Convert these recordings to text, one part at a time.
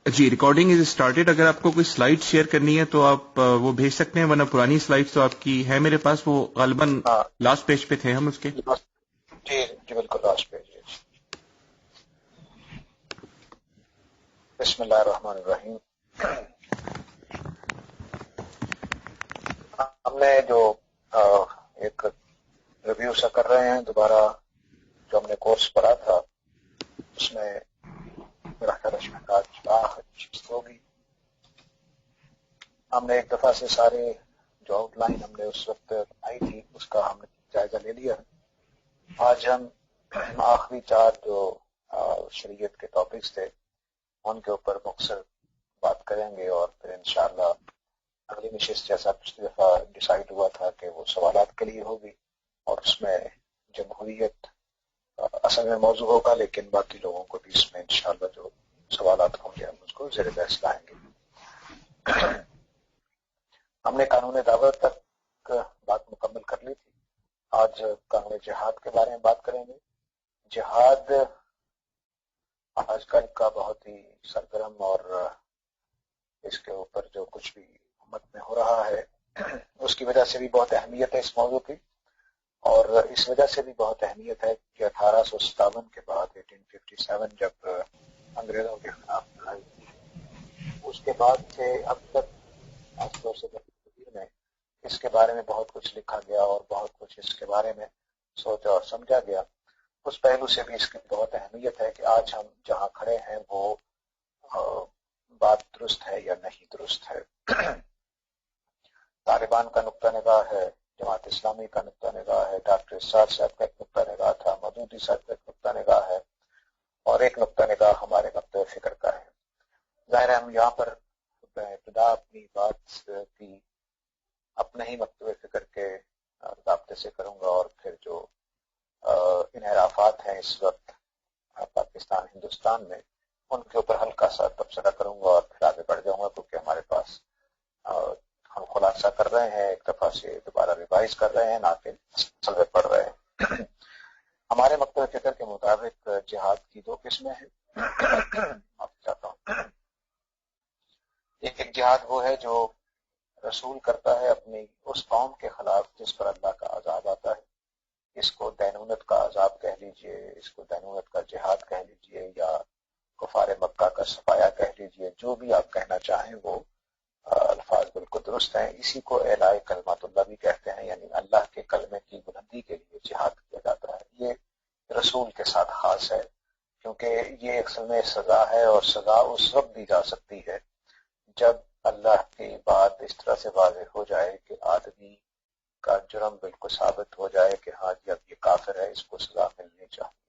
G recording is started. اگر آپ کو کوئی سلائڈ شیئر کرنی ہے تو آپ وہ بھیج سکتے ہیں، ورنہ پرانی سلائڈ تو آپ کی ہے میرے پاس، وہ غالباً لاسٹ پیج پہ تھے ہم اس کے. جی جی بالکل لاسٹ پیج. بسم اللہ الرحمن الرحیم. ہم نے جو ایک ریویو سا کر رہے ہیں دوبارہ، جو ہم نے کورس پڑھا تھا اس میں میرا خیال آخر چیز ہوگی. ہم نے ایک دفعہ سے سارے جو آؤٹ لائن ہم نے اس وقت آئی تھی اس کا ہم نے جائزہ لے لیا. آج ہم آخری 4 جو شریعت کے ٹاپکس تھے ان کے اوپر مختصر بات کریں گے، اور پھر انشاءاللہ اگلی نشست جیسا پچھلی دفعہ ڈیسائیڈ ہوا تھا کہ وہ سوالات کے لیے ہوگی، اور اس میں جمہوریت اصل میں موضوع ہوگا، لیکن باقی لوگوں کو بھی اس میں انشاءاللہ جو سوالات ہوں گے ہم اس کو زیر بحث لائیں گے. ہم نے قانون دعوت تک بات مکمل کر لی تھی. آج قانون جہاد کے بارے میں بات کریں گے. جہاد آج کل کا بہت ہی سرگرم، اور اس کے اوپر جو کچھ بھی امت میں ہو رہا ہے اس کی وجہ سے بھی بہت اہمیت ہے اس موضوع کی، اور اس وجہ سے بھی بہت اہمیت ہے کہ 1857 کے بعد 1857 جب انگریزوں کے خلاف لڑائی اس کے بعد سے اب تک خاص طور سے میں اس کے بارے میں بہت کچھ لکھا گیا اور بہت کچھ اس کے بارے میں سوچا اور سمجھا گیا. اس پہلو سے بھی اس کی بہت اہمیت ہے کہ آج ہم جہاں کھڑے ہیں وہ بات درست ہے یا نہیں درست ہے. طالبان کا نقطہ نگاہ ہے، جماعت اسلامی کا نقطہ نگاہ ہے، ڈاکٹر اسرار صاحب کا ایک نقطہ نگاہ تھا، مودودی صاحب کا ایک نقطہ نگاہ ہے، اور ایک نقطہ نگاہ ہمارے نقطۂ فکر کا ہے. ظاہر ہے ہم یہاں پر ابتدا اپنی بات کی اپنے ہی نقطۂ فکر کے ضابطے سے کروں گا، اور پھر جو انحرافات ہیں اس وقت پاکستان ہندوستان میں ان کے اوپر ہلکا سا تبصرہ کروں گا، اور پھر آگے بڑھ جاؤں گا، کیونکہ ہمارے پاس ہم خلاصہ کر رہے ہیں، ایک دفعہ سے دوبارہ ریوائز کر رہے ہیں، نہ کہ اصل میں پڑھ رہے ہیں. ہمارے نقطۂ فکر کے مطابق جہاد کی 2 قسمیں ہیں. معافی چاہتا ہوں. ایک جہاد وہ ہے جو رسول کرتا ہے اپنی اس قوم کے خلاف جس پر اللہ کا عذاب آتا ہے. اس کو دینونت کا عذاب کہہ لیجئے، اس کو دینونت کا جہاد کہہ لیجئے، یا کفار مکہ کا صفایا کہہ لیجئے، جو بھی آپ کہنا چاہیں وہ الفاظ بالکل درست ہیں. اسی کو اعلاء کلمات اللہ بھی کہتے ہیں، یعنی اللہ کے کلمے کی بلندی کے لیے جہاد کیا جاتا ہے. یہ رسول کے ساتھ خاص ہے، کیونکہ یہ اصل میں سزا ہے، اور سزا اس وقت دی جا سکتی ہے جب اللہ کی بات اس طرح سے واضح ہو جائے کہ آدمی کا جرم بالکل ثابت ہو جائے کہ ہاں جی اب یہ کافر ہے، اس کو سزا ملنی چاہیے.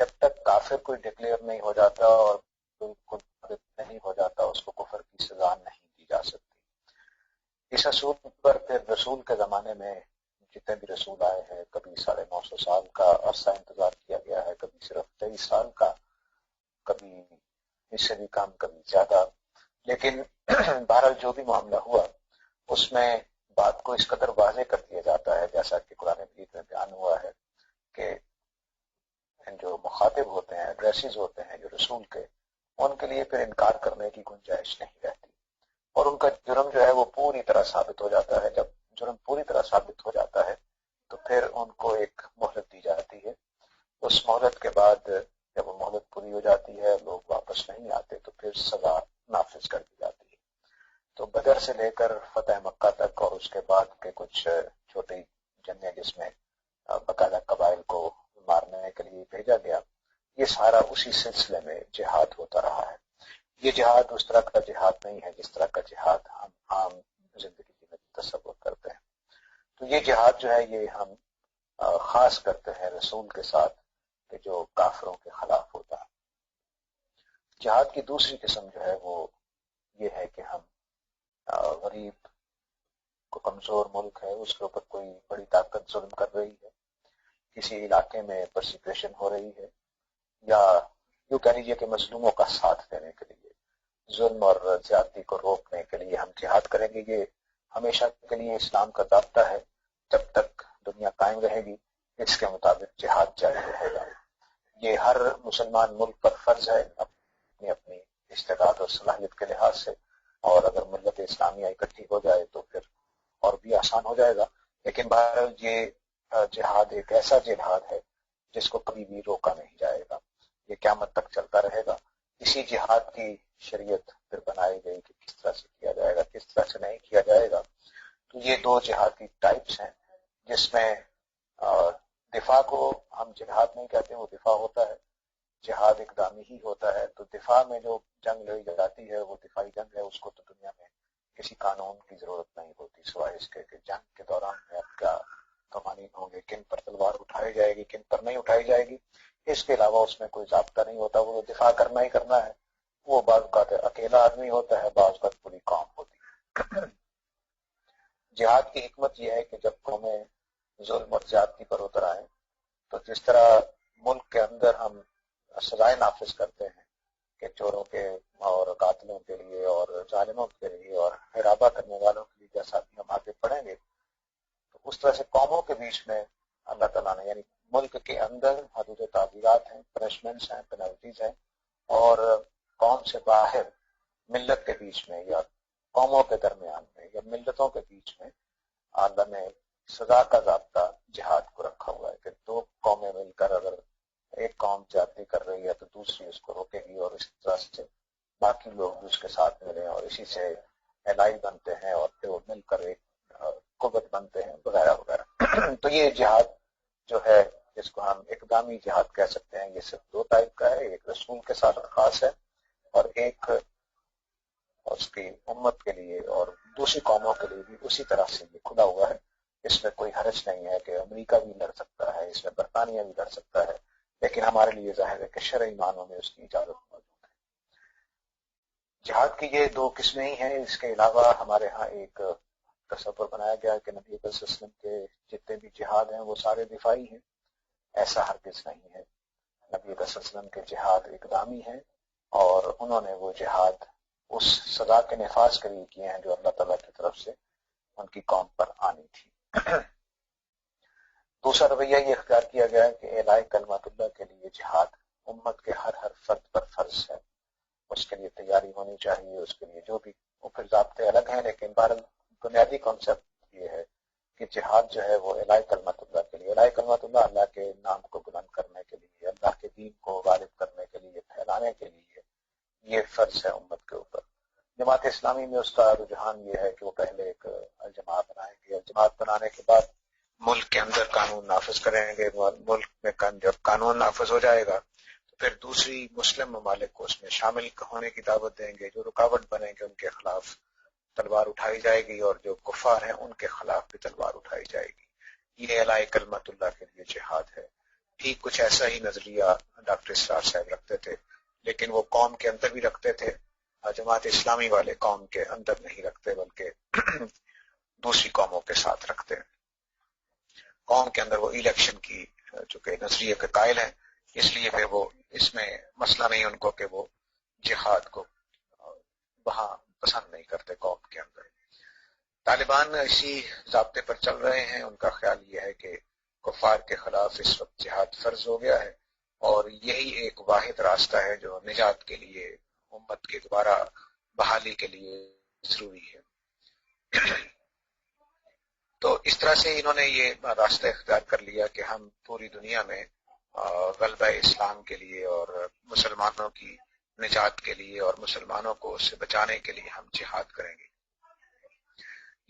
جب تک کافر کوئی ڈکلیئر نہیں ہو جاتا اور بالکل ثابت نہیں ہو جاتا اس کو کفر کی سزا نہیں دی جا سکتی. اس اصول پر پھر رسول کے زمانے میں جتنے بھی رسول آئے ہیں، کبھی 950 سال کا عرصہ انتظار کیا گیا ہے، کبھی صرف 23 سال کا، کبھی اس سے بھی کم کبھی زیادہ. لیکن بہرحال جو بھی معاملہ ہوا اس میں بات کو اس قدر واضح کر دیا جاتا ہے، جیسا کہ قرآن مجید میں بیان ہوا ہے کہ جو مخاطب ہوتے ہیں، ایڈریسز ہوتے ہیں جو رسول کے، ان کے لیے پھر انکار کرنے کی گنجائش نہیں رہتی، اور ان کا جرم جو ہے وہ پوری طرح ثابت ہو جاتا ہے. جب جرم پوری طرح ثابت ہو جاتا ہے تو پھر ان کو ایک مہلت دی جاتی ہے. اس مہلت کے بعد جب وہ مہلت پوری ہو جاتی ہے، لوگ واپس نہیں آتے، تو پھر سزا نافذ کر دی جاتی ہے. تو بدر سے لے کر فتح مکہ تک، اور اس کے بعد کے کچھ چھوٹی جنگیں جس میں باقاعدہ قبائل کو مارنے کے لیے بھیجا گیا، یہ سارا اسی سلسلے میں جہاد ہوتا رہا ہے. یہ جہاد اس طرح کا جہاد نہیں ہے جس طرح کا جہاد ہم عام زندگی میں تصور کرتے ہیں. تو یہ جہاد جو ہے یہ ہم خاص کرتے ہیں رسول کے ساتھ کہ جو کافروں کے خلاف ہوتا ہے. جہاد کی دوسری قسم جو ہے وہ یہ ہے کہ ہم غریب کو کمزور ملک ہے اس کے اوپر کوئی بڑی طاقت ظلم کر رہی ہے، کسی علاقے میں پرسیکیوشن ہو رہی ہے، یا یوں کہہ لیجیے کہ مظلوموں کا ساتھ دینے کے لیے، ظلم اور زیادتی کو روکنے کے لیے ہم جہاد کریں گے. یہ ہمیشہ کے لیے اسلام کا ضابطہ ہے، جب تک دنیا قائم رہے گی اس کے مطابق جہاد جاری رہے گا. یہ ہر مسلمان ملک پر فرض ہے اپنی اپنی استعداد اور صلاحیت کے لحاظ سے، اور اگر ملت اسلامیہ اکٹھی ہو جائے تو پھر اور بھی آسان ہو جائے گا. لیکن بہرحال یہ جہاد ایک ایسا جہاد ہے جس کو کبھی بھی روکا نہیں جائے گا، یہ قیامت تک چلتا رہے گا. اسی جہاد کی شریعت پھر بنائی گئی کہ کس طرح سے کیا جائے گا، کس طرح سے نہیں کیا جائے گا. تو یہ دو جہاد کی ٹائپس ہیں، جس میں دفاع کو ہم جہاد نہیں کہتے، وہ دفاع ہوتا ہے. جہاد اقدامی ہی ہوتا ہے. تو دفاع میں جو جنگ لڑی جاتی ہے وہ دفاعی جنگ ہے، اس کو تو دنیا میں کسی قانون کی ضرورت نہیں ہوتی سوائے اس کے کہ جنگ کے دوران میں اب کیا قوانین ہوں گے، کن پر تلوار اٹھائی جائے گی، کن پر نہیں اٹھائی جائے گی. اس کے علاوہ اس میں کوئی ضابطہ نہیں ہوتا، وہ دفاع کرنا ہی کرنا ہے. وہ بعض اوقات اکیلا آدمی ہوتا ہے، بعض اوقات پوری قوم ہوتی ہے. جہاد کی حکمت یہ ہے کہ جب قومیں ظلم اور زیادتی پر اتر آئیں تو جس طرح ملک کے اندر ہم سزائیں نافذ کرتے ہیں کہ چوروں کے اور قاتلوں کے لیے اور ظالموں کے لیے اور حرابہ کرنے والوں کے لیے، جیسا بھی ہم آگے پڑھیں گے، تو اس طرح سے قوموں کے بیچ میں اللہ تعالیٰ نے، یعنی ملک کے اندر حدود تعزیرات ہیں، پنشمنٹس ہیں، پینلٹیز ہیں، اور قوم سے باہر ملت کے بیچ میں یا قوموں کے درمیان میں یا ملتوں کے بیچ میں اللہ نے سزا کا ضابطہ جہاد کو رکھا ہوا ہے کہ دو قومیں مل کر اگر ایک قوم زیادتی کر رہی ہے تو دوسری اس کو روکے گی، اور اس طرح سے باقی لوگ بھی اس کے ساتھ ملیں اور اسی سے الائی بنتے ہیں اور پھر وہ مل کر ایک قوت بنتے ہیں وغیرہ وغیرہ. تو یہ جہاد جو ہے جس کو ہم اقدامی جہاد کہہ سکتے ہیں، یہ صرف دو ٹائپ کا ہے. ایک رسول کے ساتھ خاص ہے اور ایک اس کی امت کے لیے اور دوسری قوموں کے لیے بھی اسی طرح سے یہ کھلا ہوا ہے. اس میں کوئی حرج نہیں ہے کہ امریکہ بھی لڑ سکتا ہے، اس میں برطانیہ بھی لڑ سکتا ہے، لیکن ہمارے لیے ظاہر ہے کہ شرعی معنوں میں اس کی اجازت موجود ہے. جہاد کی یہ دو قسمیں ہی ہیں. اس کے علاوہ ہمارے ہاں ایک تصور بنایا گیا کہ نبی صلی اللہ علیہ وسلم کے جتنے بھی جہاد ہیں وہ سارے دفاعی ہیں. ایسا ہرگز نہیں ہے. نبی صلی اللہ علیہ وسلم کے جہاد اقدامی ہیں اور انہوں نے وہ جہاد اس سزا کے نفاذ کے لیے کیے ہیں جو اللہ تعالیٰ کی طرف سے ان کی قوم پر آنی تھی. دوسرا رویہ یہ اختیار کیا گیا ہے کہ اعلاء کلمت اللہ کے لیے جہاد امت کے ہر فرد پر فرض ہے. اس کے لیے تیاری ہونی چاہیے، اس کے لیے جو بھی پھر ضابطے الگ ہیں، لیکن بہرحال بنیادی کانسیپٹ یہ ہے کہ جہاد جو ہے وہ اعلاء کلمت اللہ کے لیے، اعلاء کلمت اللہ، اللہ کے نام کو بلند کرنے کے لیے، اللہ کے دین کو غالب کرنے کے لیے، پھیلانے کے لیے یہ فرض ہے امت کے اوپر. جماعت اسلامی میں اس کا رجحان یہ ہے کہ وہ پہلے ایک الجماعت بنائیں گے، الجماعت بنانے کے بعد ملک کے اندر قانون نافذ کریں گے. ملک میں جب قانون نافذ ہو جائے گا تو پھر دوسری مسلم ممالک کو اس میں شامل ہونے کی دعوت دیں گے. جو رکاوٹ بنیں گے ان کے خلاف تلوار اٹھائی جائے گی اور جو کفار ہیں ان کے خلاف بھی تلوار اٹھائی جائے گی. یہ اعلاء کلمت اللہ کے لیے جہاد ہے. ٹھیک کچھ ایسا ہی نظریہ ڈاکٹر اسرار صاحب رکھتے تھے، لیکن وہ قوم کے اندر بھی رکھتے تھے. جماعت اسلامی والے قوم کے اندر نہیں رکھتے بلکہ دوسری قوموں کے ساتھ رکھتے ہیں. قوم کے اندر وہ الیکشن کی چونکہ نظریے کے قائل ہیں، اس لیے پھر وہ اس میں مسئلہ نہیں ان کو کہ وہ جہاد کو وہاں پسند نہیں کرتے قوم کے اندر. طالبان اسی ضابطے پر چل رہے ہیں. ان کا خیال یہ ہے کہ کفار کے خلاف اس وقت جہاد فرض ہو گیا ہے اور یہی ایک واحد راستہ ہے جو نجات کے لیے، امت کے دوبارہ بحالی کے لیے ضروری ہے. تو اس طرح سے انہوں نے یہ راستہ اختیار کر لیا کہ ہم پوری دنیا میں غلبہ اسلام کے لیے اور مسلمانوں کی نجات کے لیے اور مسلمانوں کو اس سے بچانے کے لیے ہم جہاد کریں گے.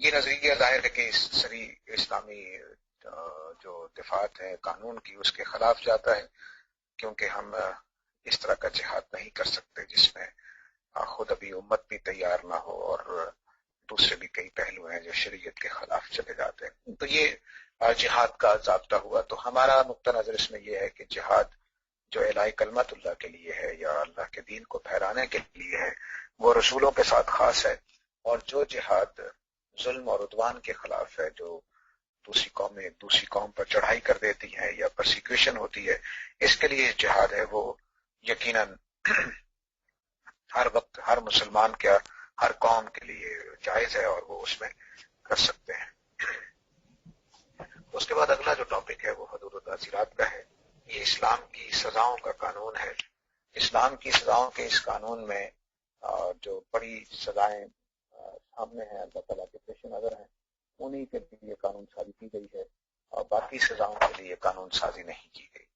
یہ نظریہ ظاہر ہے کہ سری اسلامی جو دفاعات ہے قانون کی اس کے خلاف جاتا ہے، کیونکہ ہم اس طرح کا جہاد نہیں کر سکتے جس میں خود ابھی امت بھی تیار نہ ہو اور دوسرے بھی کئی پہلو ہیں جو شریعت کے خلاف چلے جاتے ہیں. تو یہ جہاد کا ضابطہ ہوا. تو ہمارا نقطہ نظر اس میں یہ ہے کہ جہاد جو اعلاء کلمت اللہ کے لیے ہے یا اللہ کے دین کو پھیلانے کے لیے ہے وہ رسولوں کے ساتھ خاص ہے، اور جو جہاد ظلم اور عدوان کے خلاف ہے، جو دوسری قومیں دوسری قوم پر چڑھائی کر دیتی ہیں یا پرسیکیوشن ہوتی ہے، اس کے لیے جہاد ہے وہ یقیناً ہر وقت ہر مسلمان کیا ہر قوم کے لیے جائز ہے اور وہ اس میں کر سکتے ہیں. اس کے بعد اگلا جو ٹاپک ہے وہ حدود و تعزیرات کا ہے. یہ اسلام کی سزاؤں کا قانون ہے. اسلام کی سزاؤں کے اس قانون میں جو بڑی سزائیں سامنے ہیں اللہ تعالیٰ کے پیش نظر ہیں، انہی کے لیے یہ قانون سازی کی گئی ہے اور باقی سزاؤں کے لیے قانون سازی نہیں کی گئی۔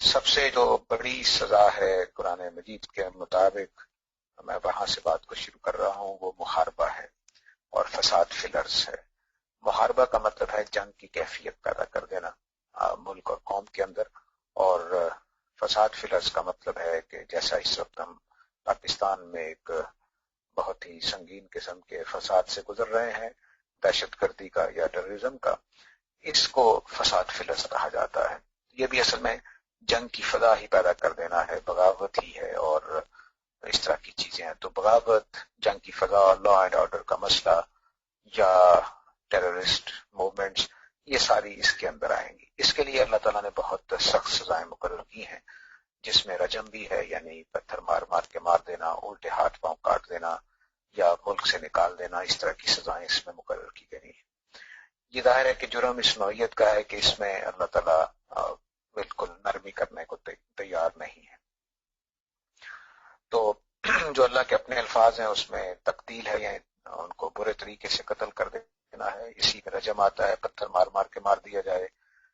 سب سے جو بڑی سزا ہے قرآن مجید کے مطابق، میں وہاں سے بات کو شروع کر رہا ہوں، وہ محاربہ ہے اور فساد فی الارض ہے۔ محاربہ کا مطلب ہے جنگ کی کیفیت پیدا کر دینا ملک اور قوم کے اندر، اور فساد فی الارض کا مطلب ہے کہ جیسا اس وقت ہم پاکستان میں ایک بہت ہی سنگین قسم کے فساد سے گزر رہے ہیں، دہشت گردی کا یا ٹیررزم کا، اس کو فساد فی الارض کہا جاتا ہے۔ یہ بھی اصل میں جنگ کی فضا ہی پیدا کر دینا ہے، بغاوت ہی ہے اور اس طرح کی چیزیں ہیں۔ تو بغاوت، جنگ کی فضا، لا اینڈ آرڈر کا مسئلہ یا ٹیررسٹ موومنٹس، یہ ساری اس کے اندر آئیں گی۔ اس کے لیے اللہ تعالیٰ نے بہت سخت سزائیں مقرر کی ہیں، جس میں رجم بھی ہے، یعنی پتھر مار مار کے مار دینا، الٹے ہاتھ پاؤں کاٹ دینا یا ملک سے نکال دینا، اس طرح کی سزائیں اس میں مقرر کی گئی ہیں۔ یہ ظاہر ہے کہ جرم اس نوعیت کا ہے کہ اس میں اللہ تعالیٰ بالکل نرمی کرنے کو تیار نہیں ہے۔ تو جو اللہ کے اپنے الفاظ ہیں اس میں تقتیل ہے، یعنی ان کو برے طریقے سے قتل کر دینا ہے، اسی میں رجم آتا ہے، پتھر مار مار کے مار دیا جائے،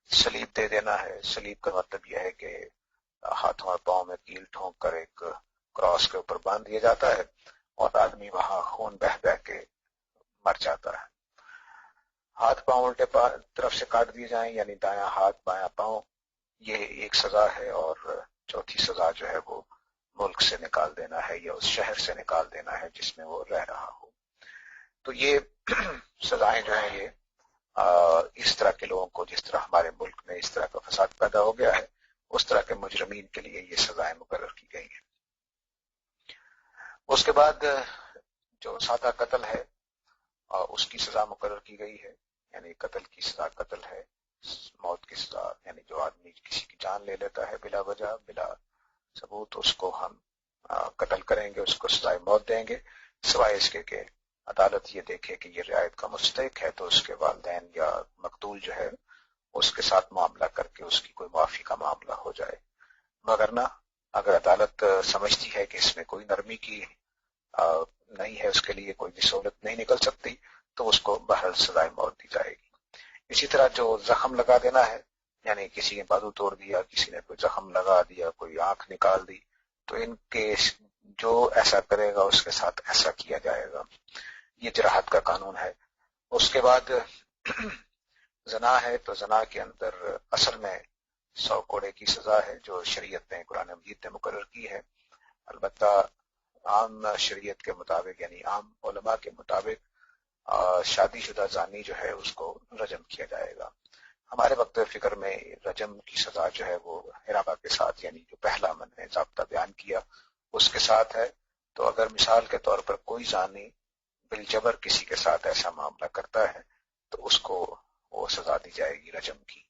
سلیب دے دینا ہے۔ سلیب کا مطلب یہ ہے کہ ہاتھوں اور پاؤں میں کیل ٹھونک کر ایک کراس کے اوپر باندھ دیا جاتا ہے اور آدمی وہاں خون بہ بہ کے مر جاتا ہے۔ ہاتھ پاؤں الٹے طرف سے کاٹ دیے جائیں، یعنی دایاں ہاتھ بایاں پاؤں، یہ ایک سزا ہے۔ اور چوتھی سزا جو ہے وہ ملک سے نکال دینا ہے یا اس شہر سے نکال دینا ہے جس میں وہ رہ رہا ہو۔ تو یہ سزائیں جو ہیں یہ اس طرح کے لوگوں کو، جس طرح ہمارے ملک میں اس طرح کا فساد پیدا ہو گیا ہے، اس طرح کے مجرمین کے لیے یہ سزائیں مقرر کی گئی ہیں۔ اس کے بعد جو سادہ قتل ہے اس کی سزا مقرر کی گئی ہے، یعنی قتل کی سزا قتل ہے، موت کی سزا یعنی جو آدمی کسی کی جان لے لیتا ہے بلا وجہ بلا ثبوت، اس کو ہم قتل کریں گے، اس کو سزائے موت دیں گے، سوائے اس کے کہ عدالت یہ دیکھے کہ یہ رعایت کا مستحق ہے، تو اس کے والدین یا مقتول جو ہے اس کے ساتھ معاملہ کر کے اس کی کوئی معافی کا معاملہ ہو جائے۔ مگر نہ، اگر عدالت سمجھتی ہے کہ اس میں کوئی نرمی کی نہیں ہے، اس کے لیے کوئی بھی سہولت نہیں نکل سکتی، تو اس کو بہرحال سزائے موت دی جائے گی۔ اسی طرح جو زخم لگا دینا ہے، یعنی کسی نے بازو توڑ دیا، کسی نے کوئی زخم لگا دیا، کوئی آنکھ نکال دی، تو ان کے جو ایسا کرے گا اس کے ساتھ ایسا کیا جائے گا۔ یہ جراحت کا قانون ہے۔ اس کے بعد زنا ہے، تو زنا کے اندر اصل میں 100 کوڑے کی سزا ہے جو شریعت نے، قرآن مجید نے مقرر کی ہے۔ البتہ عام شریعت کے مطابق، یعنی عام علماء کے مطابق شادی شدہ زانی جو ہے اس کو رجم کیا جائے گا۔ ہمارے وقت فکر میں رجم کی سزا جو ہے وہ حرابہ کے ساتھ، یعنی جو پہلا میں نے ضابطہ بیان کیا اس کے ساتھ ہے۔ تو اگر مثال کے طور پر کوئی زانی بالجبر کسی کے ساتھ ایسا معاملہ کرتا ہے تو اس کو وہ سزا دی جائے گی رجم کی۔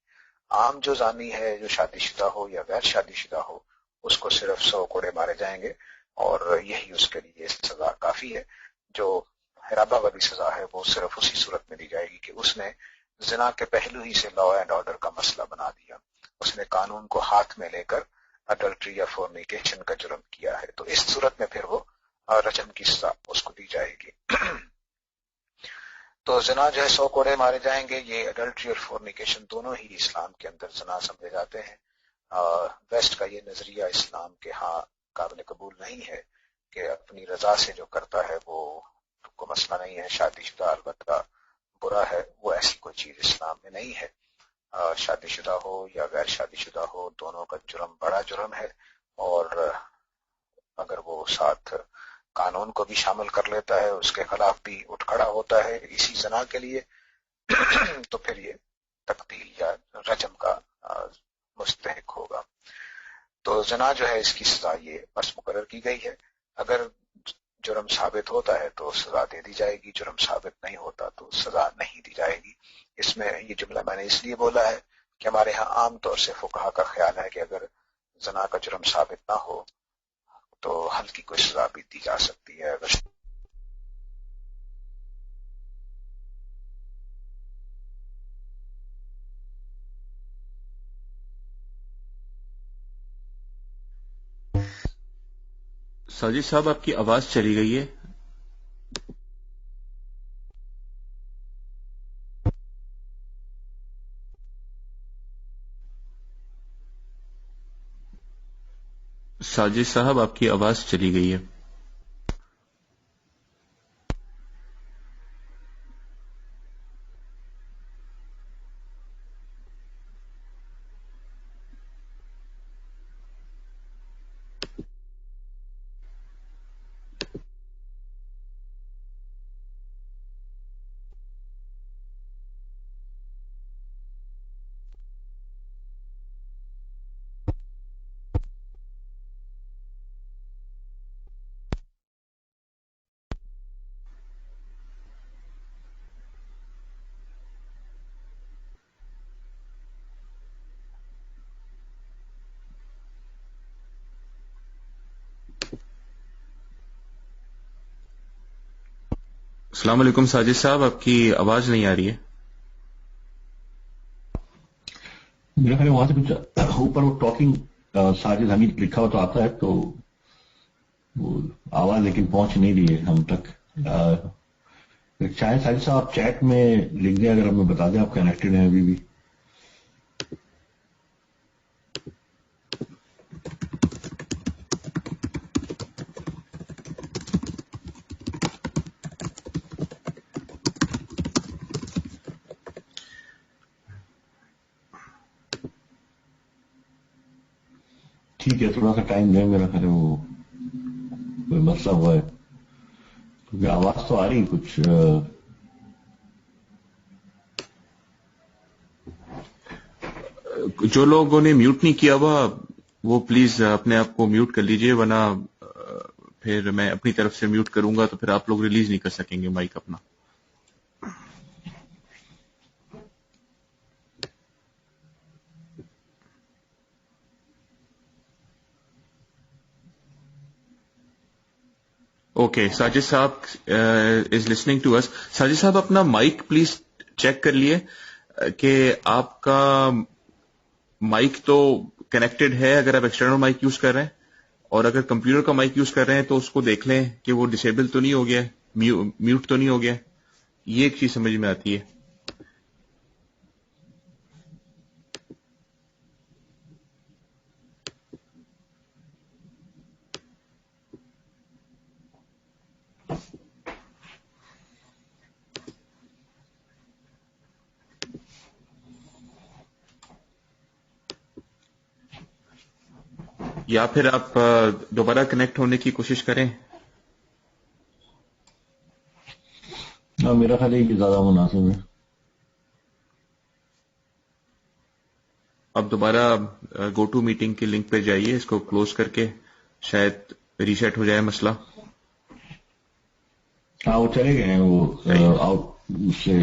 عام جو زانی ہے، جو شادی شدہ ہو یا غیر شادی شدہ ہو، اس کو صرف 100 کوڑے مارے جائیں گے اور یہی اس کے لیے سزا کافی ہے۔ جو حرابہ والی سزا ہے وہ صرف اسی صورت میں دی جائے گی کہ اس نے زنا کے پہلو ہی سے لا اینڈ آرڈر کا مسئلہ بنا دیا، اس نے قانون کو ہاتھ میں لے کر اڈلٹری یا فورنیکیشن کا جرم کیا ہے، تو اس صورت میں پھر وہ رجم کی سزا اس کو دی جائے گی۔ تو زنا جو ہے 100 کوڑے مارے جائیں گے۔ یہ اڈلٹری اور فورنیکیشن دونوں ہی اسلام کے اندر زنا سمجھے جاتے ہیں۔ ویسٹ کا یہ نظریہ اسلام کے ہاں قابل قبول نہیں ہے کہ اپنی رضا سے جو کرتا ہے وہ کو مسئلہ نہیں ہے، شادی شدہ البتہ برا ہے، وہ ایسی کوئی چیز اسلام میں نہیں ہے۔ شادی شدہ ہو یا غیر شادی شدہ ہو، دونوں کا جرم بڑا جرم ہے، اور اگر وہ ساتھ قانون کو بھی شامل کر لیتا ہے، اس کے خلاف بھی اٹھ کھڑا ہوتا ہے اسی زنا کے لیے، تو پھر یہ تقتیل یا رجم کا مستحق ہوگا۔ تو زنا جو ہے اس کی سزا یہ بس مقرر کی گئی ہے۔ اگر جرم ثابت ہوتا ہے تو سزا دے دی جائے گی، جرم ثابت نہیں ہوتا تو سزا نہیں دی جائے گی۔ اس میں یہ جملہ میں نے اس لیے بولا ہے کہ ہمارے ہاں عام طور سے فقہا کا خیال ہے کہ اگر زنا کا جرم ثابت نہ ہو تو ہلکی کوئی سزا بھی دی جا سکتی ہے۔ اگر ساجد صاحب آپ کی آواز چلی گئی ہے. ساجد صاحب آپ کی آواز چلی گئی ہے. السلام علیکم ساجد صاحب، آپ کی آواز نہیں آ رہی ہے. میرا خیال ہے وہاں سے کچھ اوپر وہ ٹاکنگ ساجد حمید لکھا ہوا تو آتا ہے، تو وہ آواز لیکن پہنچ نہیں رہی ہے ہم تک. چاہے ساجد صاحب آپ چیٹ میں لکھ دیں، اگر ہمیں بتا دیں آپ کنیکٹڈ ہیں ابھی بھی. ٹھیک ہے، تھوڑا سا ٹائم دیں. میرا خیال ہے وہ کوئی مسئلہ ہوا ہے، کیونکہ آواز تو آ رہی کچھ. جو لوگوں نے میوٹ نہیں کیا ہوا وہ پلیز اپنے آپ کو میوٹ کر لیجئے، ورنہ پھر میں اپنی طرف سے میوٹ کروں گا تو پھر آپ لوگ ریلیز نہیں کر سکیں گے مائک اپنا. اوکے، ساجد صاحب از لسننگ ٹو اس. ساجد صاحب اپنا مائک پلیز چیک کر لیے کہ آپ کا مائک تو کنیکٹڈ ہے اگر آپ ایکسٹرنل مائک یوز کر رہے ہیں، اور اگر کمپیوٹر کا مائک یوز کر رہے ہیں تو اس کو دیکھ لیں کہ وہ ڈسیبل تو نہیں ہو گیا، میوٹ تو نہیں ہو گیا. یہ ایک چیز سمجھ میں آتی ہے. یا پھر آپ دوبارہ کنیکٹ ہونے کی کوشش کریں. میرا خیال ہے کہ زیادہ مناسب ہے. اب دوبارہ گو ٹو میٹنگ کے لنک پہ جائیے، اس کو کلوز کر کے شاید ریسیٹ ہو جائے مسئلہ. ہاں وہ چلے گئے ہیں، وہ آؤٹ سے.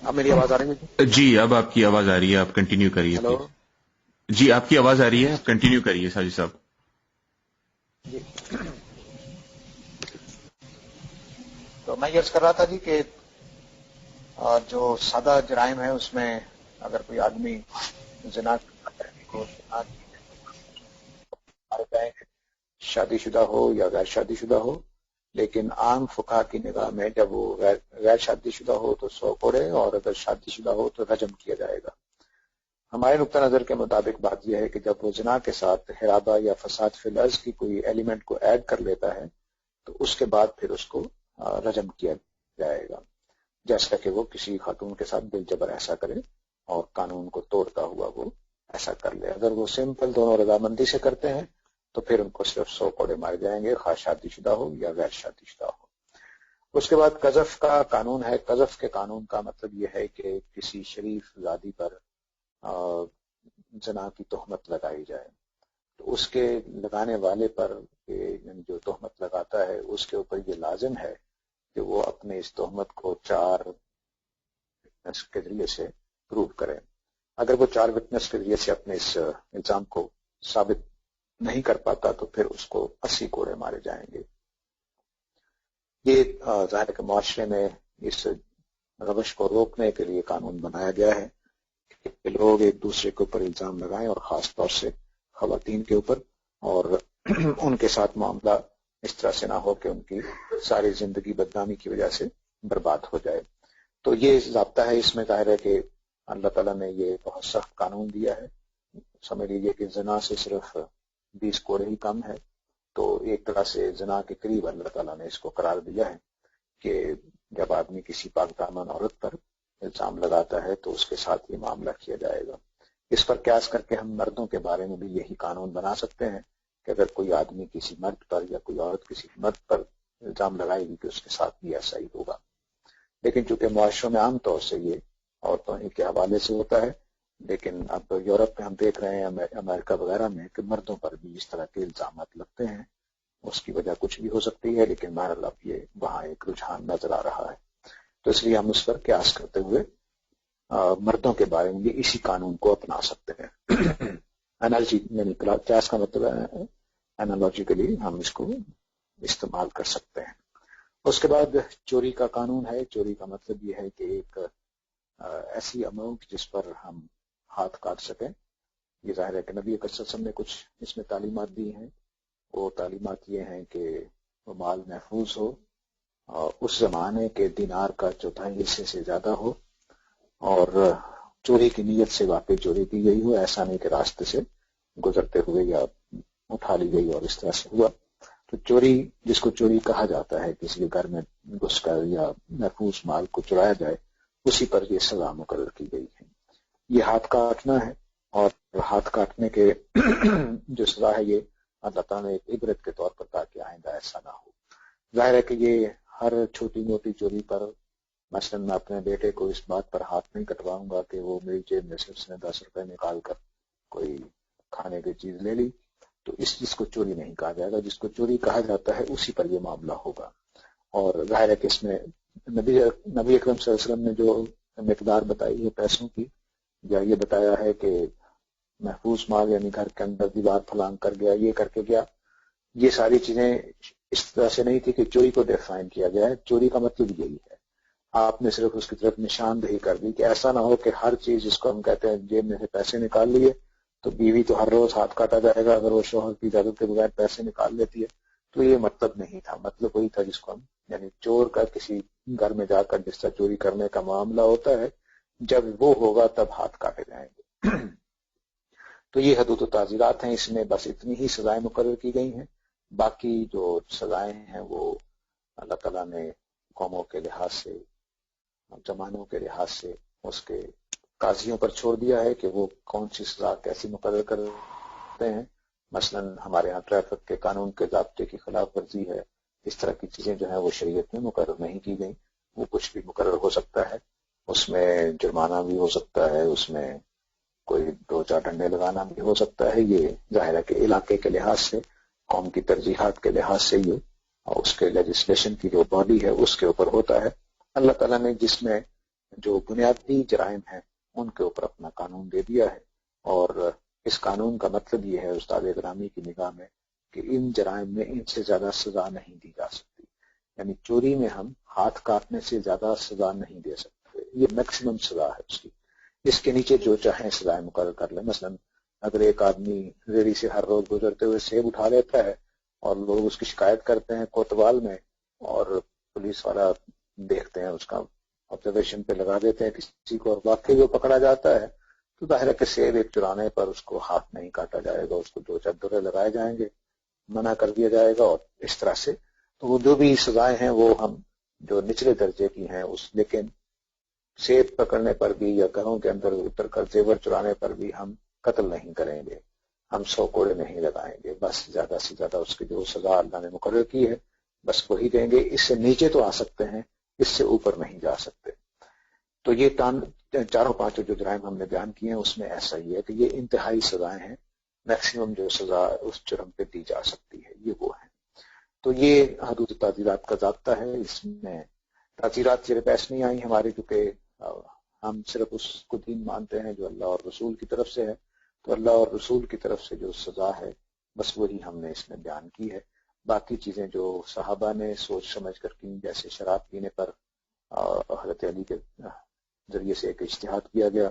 اب میری آواز آ رہی ہے؟ جی اب آپ کی آواز آ رہی ہے، آپ کنٹینیو کریے ہلو پلیز. جی آپ کی آواز آ رہی ہے، آپ کنٹینیو کریے ساجد صاحب. جی، تو میں یہ عرض کر رہا تھا جی کہ جو سادہ جرائم ہے اس میں اگر کوئی آدمی زنا کو مارے جائیں گے، شادی شدہ ہو یا غیر شادی شدہ ہو، لیکن عام فقہا کی نگاہ میں جب وہ غیر شادی شدہ ہو تو 100 کوڑے، اور اگر شادی شدہ ہو تو رجم کیا جائے گا۔ ہمارے نقطہ نظر کے مطابق بات یہ ہے کہ جب وہ زنا کے ساتھ حرابہ یا فساد فی الارض کی کوئی ایلیمنٹ کو ایڈ کر لیتا ہے تو اس کے بعد پھر اس کو رجم کیا جائے گا، جیسا کہ وہ کسی خاتون کے ساتھ بالجبر ایسا کرے اور قانون کو توڑتا ہوا وہ ایسا کر لے۔ اگر وہ سمپل دونوں رضامندی سے کرتے ہیں تو پھر ان کو صرف 100 کوڑے مارے جائیں گے، خواہ شادی شدہ ہو یا غیر شادی شدہ ہو۔ اس کے بعد قذف کا قانون ہے۔ قذف کے قانون کا مطلب یہ ہے کہ کسی شریف زادی پر زنا کی تہمت لگائی جائے، تو اس کے لگانے والے پر یعنی جو تہمت لگاتا ہے اس کے اوپر یہ لازم ہے کہ وہ اپنے اس تہمت کو 4 وٹنس کے ذریعے سے پروو کرے۔ اگر وہ 4 وٹنس کے ذریعے سے اپنے اس الزام کو ثابت نہیں کر پاتا تو پھر اس کو 80 کوڑے مارے جائیں گے۔ یہ ظاہر ہے کہ معاشرے میں اس روش کو روکنے کے لیے قانون بنایا گیا ہے کہ لوگ ایک دوسرے کے اوپر الزام لگائیں، اور خاص طور سے خواتین کے اوپر، اور ان کے ساتھ معاملہ اس طرح سے نہ ہو کہ ان کی ساری زندگی بدنامی کی وجہ سے برباد ہو جائے۔ تو یہ ضابطہ ہے، اس میں ظاہر ہے کہ اللہ تعالیٰ نے یہ بہت سخت قانون دیا ہے۔ سمجھ لیجیے کہ زنا سے صرف 20 کوڑے ہی کم ہے، تو ایک طرح سے زنا کے قریب اللہ تعالیٰ نے اس کو قرار دیا ہے کہ جب آدمی کسی پاک دامن عورت پر الزام لگاتا ہے تو اس کے ساتھ یہ معاملہ کیا جائے گا۔ اس پر قیاس کر کے ہم مردوں کے بارے میں بھی یہی قانون بنا سکتے ہیں کہ اگر کوئی آدمی کسی مرد پر یا کوئی عورت کسی مرد پر الزام لگائے گی تو اس کے ساتھ بھی ایسا ہی ہوگا۔ لیکن چونکہ معاشروں میں عام طور سے یہ عورتوں کے حوالے سے ہوتا ہے، لیکن اب یورپ میں ہم دیکھ رہے ہیں، امریکہ وغیرہ میں، کہ مردوں پر بھی اس طرح کے الزامات لگتے ہیں۔ اس کی وجہ کچھ بھی ہو سکتی ہے، لیکن بہرحال اب یہ وہاں ایک رجحان نظر آ رہا ہے، تو اس لیے ہم اس پر قیاس کرتے ہوئے مردوں کے بارے میں بھی اسی قانون کو اپنا سکتے ہیں۔ انالوجی یعنی قیاس کا مطلب ہے انالوجیکلی ہم اس کو استعمال کر سکتے ہیں۔ اس کے بعد چوری کا قانون ہے۔ چوری کا مطلب یہ ہے کہ ایک ایسی اماؤنٹ جس پر ہم ہاتھ کاٹ سکیں۔ یہ ظاہر ہے کہ نبی اکرم صلی اللہ علیہ وسلم نے کچھ اس میں تعلیمات دی ہیں۔ وہ تعلیمات یہ ہیں کہ وہ مال محفوظ ہو، اس زمانے کے دینار کا 1/4 حصے سے زیادہ ہو، اور چوری کی نیت سے واقعی چوری کی گئی ہو، ایسا نہیں کہ راستے سے گزرتے ہوئے یا اٹھا لی گئی اور اس طرح سے ہوا۔ تو چوری، جس کو چوری کہا جاتا ہے، کسی کے گھر میں گھس کر یا محفوظ مال کو چرایا جائے، اسی پر یہ سزا مقرر کی گئی ہے۔ یہ ہاتھ کاٹنا ہے، اور ہاتھ کاٹنے کے جو سزا ہے یہ اللہ تعالیٰ نے ایک عبرت کے طور پر تاکہ آئندہ ایسا نہ ہو۔ ظاہر ہے کہ یہ ہر چھوٹی موٹی چوری پر، مثلا میں اپنے بیٹے کو اس بات پر ہاتھ نہیں کٹواؤں گا کہ وہ میری جیب میں صرف 10 روپے نکال کر کوئی کھانے کی چیز لے لی، تو اس چیز کو چوری نہیں کہا جائے گا۔ جس کو چوری کہا جاتا ہے اسی پر یہ معاملہ ہوگا۔ اور ظاہر ہے کہ اس میں نبی اکرم صلی اللہ علیہ وسلم نے جو مقدار بتائی ہے پیسوں کی، یا یہ بتایا ہے کہ محفوظ مال یعنی گھر کے اندر دیوار پھلانگ کر گیا، یہ کر کے گیا، یہ ساری چیزیں اس طرح سے نہیں تھی کہ چوری کو ڈیفائن کیا گیا ہے۔ چوری کا مطلب یہی ہے، آپ نے صرف اس کی طرف نشاندہی کر دی کہ ایسا نہ ہو کہ ہر چیز جس کو ہم کہتے ہیں جیب میں سے پیسے نکال لیے، تو بیوی تو ہر روز ہاتھ کاٹا جائے گا اگر وہ شوہر کی اجازت کے بغیر پیسے نکال لیتی ہے۔ تو یہ مطلب نہیں تھا۔ مطلب وہی تھا جس کو ہم یعنی چور کا کسی گھر میں جا کر جس طرح چوری کرنے کا معاملہ ہوتا ہے، جب وہ ہوگا تب ہاتھ کاٹے جائیں گے۔ تو یہ حدود و تعزیرات ہیں، اس میں بس اتنی ہی سزائیں مقرر کی گئی ہیں۔ باقی جو سزائیں ہیں وہ اللہ تعالیٰ نے قوموں کے لحاظ سے، زمانوں کے لحاظ سے اس کے قاضیوں پر چھوڑ دیا ہے کہ وہ کون سی سزا کیسی مقرر کرتے ہیں۔ مثلا ہمارے ہاں ٹریفک کے قانون کے ضابطے کی خلاف ورزی ہے، اس طرح کی چیزیں جو ہیں وہ شریعت میں مقرر نہیں کی گئیں، وہ کچھ بھی مقرر ہو سکتا ہے، اس میں جرمانہ بھی ہو سکتا ہے، اس میں کوئی 2-4 ڈنڈے لگانا بھی ہو سکتا ہے۔ یہ ظاہر ہے کہ علاقے کے لحاظ سے، قوم کی ترجیحات کے لحاظ سے یہ اور اس کے لیجسلیشن کی جو باڈی ہے اس کے اوپر ہوتا ہے۔ اللہ تعالیٰ نے جس میں جو بنیادی جرائم ہیں ان کے اوپر اپنا قانون دے دیا ہے، اور اس قانون کا مطلب یہ ہے استاد گرامی کی نگاہ میں کہ ان جرائم میں ان سے زیادہ سزا نہیں دی جا سکتی۔ یعنی چوری میں ہم ہاتھ کاٹنے سے زیادہ سزا نہیں دے سکتے، دے، یہ میکسیمم سزا ہے اس کی. اس کے نیچے جو چاہیں سزائیں مقرر کر لیں. مثلا اگر ایک آدمی ریڑھی سے ہر روز گزرتے ہوئے سیب اٹھا لیتا ہے اور لوگ اس کی شکایت کرتے ہیں کوتوال میں، اور پولیس والا دیکھتے ہیں اس کا آبزرویشن پہ لگا دیتے ہیں کسی کو، اور واقعی وہ پکڑا جاتا ہے، تو ظاہر ہے کہ سیب ایک چرانے پر اس کو ہاتھ نہیں کاٹا جائے گا، اس کو 2-4 درے لگائے جائیں گے، منع کر دیا جائے گا. اور اس طرح سے تو وہ جو بھی سزائیں ہیں وہ ہم جو نچلے درجے کی ہیں لیکن سیب پکڑنے پر بھی یا گھروں کے اندر اتر کر زیور چرانے پر بھی ہم قتل نہیں کریں گے، ہم 100 کوڑے نہیں لگائیں گے. بس زیادہ سے زیادہ اس کی جو سزا اللہ نے مقرر کی ہے بس وہی دیں گے. اس سے نیچے تو آ سکتے ہیں، اس سے اوپر نہیں جا سکتے. تو یہ چاروں پانچوں جو جرائم ہم نے بیان کیے ہیں اس میں ایسا ہی ہے کہ یہ انتہائی سزائیں ہیں، میکسیمم جو سزا اس جرم پہ دی جا سکتی ہے یہ وہ ہے. تو یہ حدود تعزیرات کا ضابطہ ہے. اس میں تعزیرات صرف ایسے نہیں آئی ہمارے، کیونکہ ہم صرف اس کو دین مانتے ہیں جو اللہ اور رسول کی طرف سے ہے، تو اللہ اور رسول کی طرف سے جو سزا ہے بس وہی ہم نے اس میں بیان کی ہے. باقی چیزیں جو صحابہ نے سوچ سمجھ کر کی، جیسے شراب پینے پر حضرت علی کے ذریعے سے ایک اجتہاد کیا گیا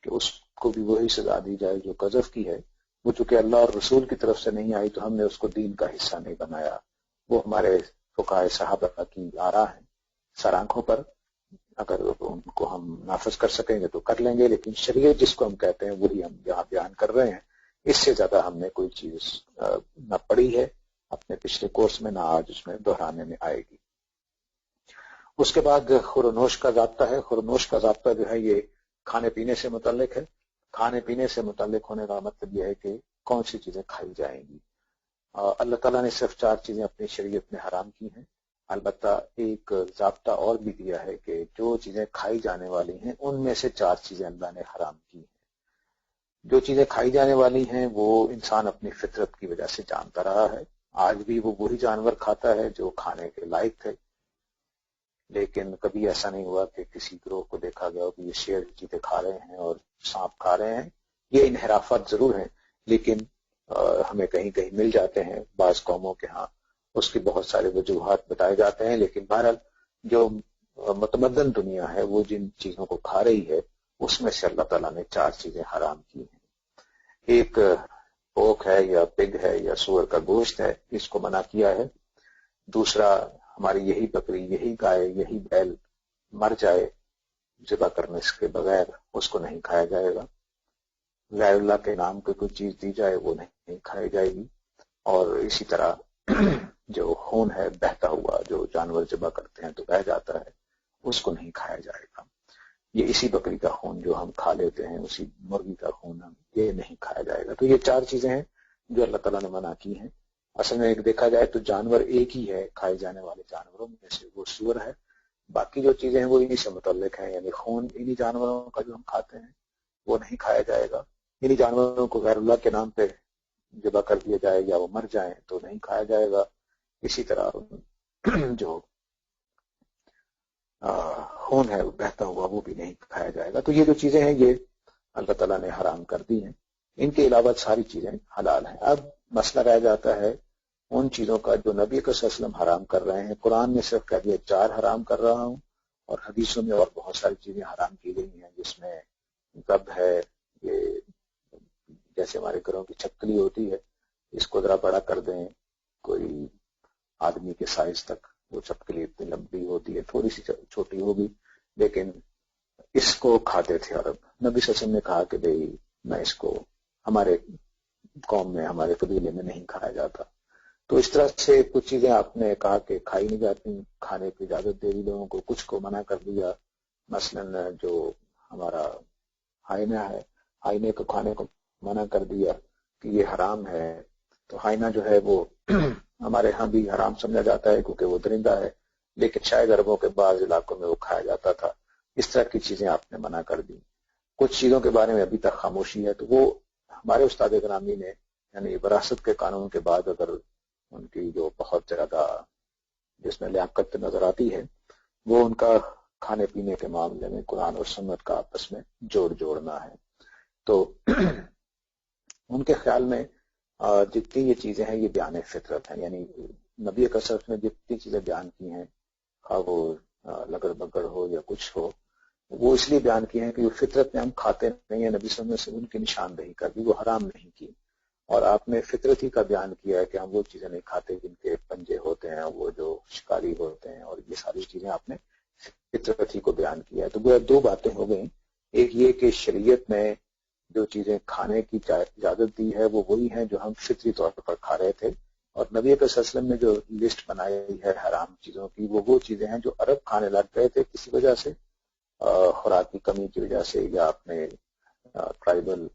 کہ اس کو بھی وہی سزا دی جائے جو قذف کی ہے، وہ چونکہ اللہ اور رسول کی طرف سے نہیں آئی تو ہم نے اس کو دین کا حصہ نہیں بنایا. وہ ہمارے فقہائے صحابہ کی آراء ہیں سر آنکھوں پر، اگر ان کو ہم نافذ کر سکیں گے تو کر لیں گے، لیکن شریعت جس کو ہم کہتے ہیں وہی ہم یہاں بیان کر رہے ہیں. اس سے زیادہ ہم نے کوئی چیز نہ پڑھی ہے اپنے پچھلے کورس میں، نہ آج اس میں دہرانے میں آئے گی. اس کے بعد خورنوش کا ضابطہ ہے. خورنوش کا ضابطہ جو ہے یہ کھانے پینے سے متعلق ہے. کھانے پینے سے متعلق ہونے کا مطلب یہ ہے کہ کون سی چیزیں کھائی جائیں گی. اللہ تعالیٰ نے صرف 4 چیزیں اپنی شریعت میں حرام کی ہیں. البتہ ایک ضابطہ اور بھی دیا ہے کہ جو چیزیں کھائی جانے والی ہیں ان میں سے 4 چیزیں اللہ نے حرام کی ہیں. جو چیزیں کھائی جانے والی ہیں وہ انسان اپنی فطرت کی وجہ سے جانتا رہا ہے. آج بھی وہ وہی جانور کھاتا ہے جو کھانے کے لائق تھے، لیکن کبھی ایسا نہیں ہوا کہ کسی گروہ کو دیکھا گیا کہ یہ شیر چیتے کھا رہے ہیں اور سانپ کھا رہے ہیں. یہ انحرافات ضرور ہیں لیکن ہمیں کہیں کہیں مل جاتے ہیں بعض قوموں کے ہاں، اس کی بہت سارے وجوہات بتائے جاتے ہیں. لیکن بہرحال جو متمدن دنیا ہے وہ جن چیزوں کو کھا رہی ہے اس میں سے اللہ تعالیٰ نے 4 چیزیں حرام کی ہیں. ایک پوک ہے یا پگ ہے یا سور کا گوشت ہے، اس کو منع کیا ہے. دوسرا ہماری یہی بکری، یہی گائے، یہی بیل مر جائے ذبح کرنے کے بغیر اس کو نہیں کھایا جائے گا. غیر اللہ کے نام پہ کوئی چیز دی جائے وہ نہیں کھائی جائے گی. اور اسی طرح جو خون ہے بہتا ہوا جو جانور ذبح کرتے ہیں تو بہہ جاتا ہے، اس کو نہیں کھایا جائے گا. یہ اسی بکری کا خون جو ہم کھا لیتے ہیں، اسی مرغی کا خون یہ نہیں کھایا جائے گا. تو یہ 4 چیزیں ہیں جو اللہ تعالیٰ نے منع کی ہیں. اصل میں ایک دیکھا جائے تو جانور ایک ہی ہے کھائے جانے والے جانوروں میں سے، وہ سور ہے. باقی جو چیزیں ہیں وہ انہی سے متعلق ہیں، یعنی خون انہی جانوروں کا جو ہم کھاتے ہیں وہ نہیں کھایا جائے گا. انہی جانوروں کو غیر اللہ کے نام پہ ذبح کر دیا جائے یا وہ مر جائیں تو نہیں کھایا جائے گا. اسی طرح جو خون ہے بہتا ہوا وہ بھی نہیں کھایا جائے گا. تو یہ جو چیزیں ہیں یہ اللہ تعالیٰ نے حرام کر دی ہیں. ان کے علاوہ ساری چیزیں حلال ہیں. اب مسئلہ رہ جاتا ہے ان چیزوں کا جو نبی صلی اللہ علیہ وسلم حرام کر رہے ہیں. قرآن نے صرف کہہ دیا 4 حرام کر رہا ہوں، اور حدیثوں میں اور بہت ساری چیزیں حرام کی گئی ہیں جس میں گب ہے، یہ جیسے ہمارے گھروں کی چھپکلی ہوتی ہے، اس کو ذرا بڑا کر دیں کوئی آدمی کے سائز تک، وہ چھپکلی اتنی لمبی ہوتی ہے، تھوڑی سی چھوٹی ہوگی لیکن اس کو کھاتے تھے عرب. نبی صلی اللہ علیہ وسلم نے کہا کہ بھئی میں اس کو ہمارے قوم میں ہمارے قبیلے میں نہیں کھایا جاتا. تو اس طرح سے کچھ چیزیں آپ نے کہا کہ کھائی نہیں جاتی، کھانے کی اجازت دے دی لوگوں کو، کچھ کو منع کر دیا. مثلا جو ہمارا آئینہ ہے، آئینے کو کھانے کو منع کر دیا کہ یہ حرام ہے. تو آئینہ جو ہے وہ ہمارے ہاں بھی حرام سمجھا جاتا ہے کیونکہ وہ درندہ ہے، لیکن شاید عربوں کے بعض علاقوں میں وہ کھایا جاتا تھا. اس طرح کی چیزیں آپ نے منع کر دی. کچھ چیزوں کے بارے میں ابھی تک خاموشی ہے. تو وہ ہمارے استاد گرامی نے یعنی وراثت کے قانون کے بعد اگر ان کی جو بہت زیادہ جس میں لیاقت نظر آتی ہے وہ ان کا کھانے پینے کے معاملے میں قرآن اور سنت کا آپس میں جوڑنا ہے. تو ان کے خیال میں جتنی یہ چیزیں ہیں یہ بیان فطرت ہیں، یعنی نبی اکرم نے جتنی چیزیں بیان کی ہیں، خواہ وہ لگڑ بگڑ ہو یا کچھ ہو، وہ اس لیے بیان کیے ہیں کہ وہ فطرت میں ہم کھاتے نہیں ہیں، نبی صلی اللہ علیہ وسلم نے ان کی نشاندہی کر دی، وہ حرام نہیں کی، اور آپ نے فطرت ہی کا بیان کیا ہے کہ ہم وہ چیزیں نہیں کھاتے جن کے پنجے ہوتے ہیں، وہ جو شکاری ہوتے ہیں، اور یہ ساری چیزیں آپ نے فطرت ہی کو بیان کیا ہے۔ تو گویا دو باتیں ہو گئیں، ایک یہ کہ شریعت میں جو چیزیں کھانے کی اجازت دی ہے وہ وہی ہیں جو ہم فطری طور پر کھا رہے تھے، اور نبی اکرم صلی اللہ علیہ وسلم نے جو لسٹ بنائی ہے حرام چیزوں کی وہ چیزیں ہیں جو عرب کھانے لگ گئے تھے کسی وجہ سے، خوراک کی کمی کی وجہ سے یا اپنے ٹرائبل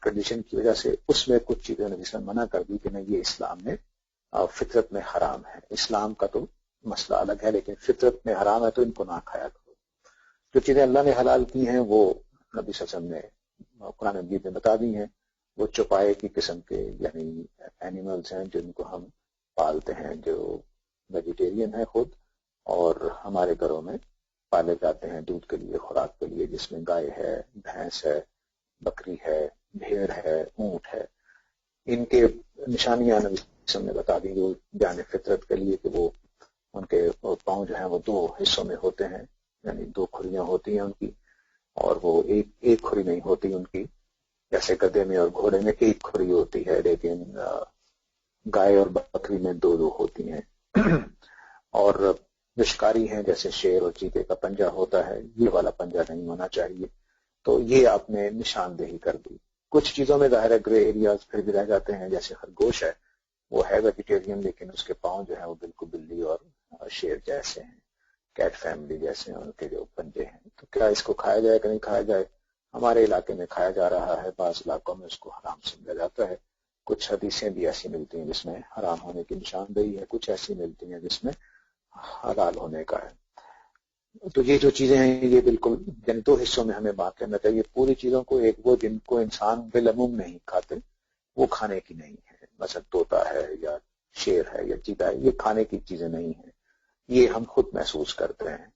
ٹریڈیشن کی وجہ سے، اس میں کچھ چیزیں نبی صلی اللہ علیہ وسلم منع کر دی کہ نہیں یہ اسلام میں فطرت میں حرام ہے۔ اسلام کا تو مسئلہ الگ ہے، لیکن فطرت میں حرام ہے تو ان کو نہ کھایا کرو۔ جو چیزیں اللہ نے حلال کی ہیں وہ نبی صلی اللہ علیہ وسلم نے قرآن مجید میں بتا دی ہیں، وہ چوپائے کی قسم کے یعنی اینیملز ہیں جن کو ہم پالتے ہیں، جو ویجیٹیرین ہیں خود، اور ہمارے گھروں میں پالے جاتے ہیں دودھ کے لیے، خوراک کے لیے، جس میں گائے ہے، بھینس ہے، بکری ہے، بھیڑ ہے، اونٹ ہے۔ ان کے نشانیاں نبی صلی اللہ علیہ وسلم نے بتا دی جو بیان فطرت کے لیے، کہ وہ ان کے پاؤں جو ہیں وہ دو حصوں میں ہوتے ہیں، یعنی دو کھریاں ہوتی ہیں ان کی، اور وہ ایک کھری نہیں ہوتی ان کی، جیسے گدھے میں اور گھوڑے میں ایک کھری ہوتی ہے، لیکن گائے اور بکری میں دو دو ہوتی ہیں۔ اور جو شکاری ہیں جیسے شیر اور چیتے کا پنجہ ہوتا ہے، یہ والا پنجہ نہیں ہونا چاہیے۔ تو یہ آپ نے نشاندہی کر دی۔ کچھ چیزوں میں ظاہر ہے گرے ایریاز پھر بھی رہ جاتے ہیں، جیسے خرگوش ہے، وہ ہے ویجیٹیرین لیکن اس کے پاؤں جو ہیں وہ بالکل بلی اور شیر جیسے ہیں، کیٹ فیملی جیسے ہیں ان کے جو پنجے ہیں۔ تو کیا اس کو کھایا جائے کہ نہیں کھایا جائے؟ ہمارے علاقے میں کھایا جا رہا ہے، بعض علاقوں میں اس کو حرام سمجھا جاتا ہے۔ کچھ حدیثیں بھی ایسی ملتی ہیں جس میں حرام ہونے کی نشاندہی ہے، کچھ ایسی ملتی ہیں جس میں حلال ہونے کا ہے۔ تو یہ جو چیزیں ہیں یہ بالکل یعنی دو حصوں میں ہمیں بات کرنا چاہیے پوری چیزوں کو۔ ایک وہ جن کو انسان بالعموم نہیں کھاتے، وہ کھانے کی نہیں ہے، مثلا طوطا ہے یا شیر ہے یا چیتا ہے، یہ کھانے کی چیزیں نہیں ہیں، یہ ہم خود محسوس کرتے ہیں۔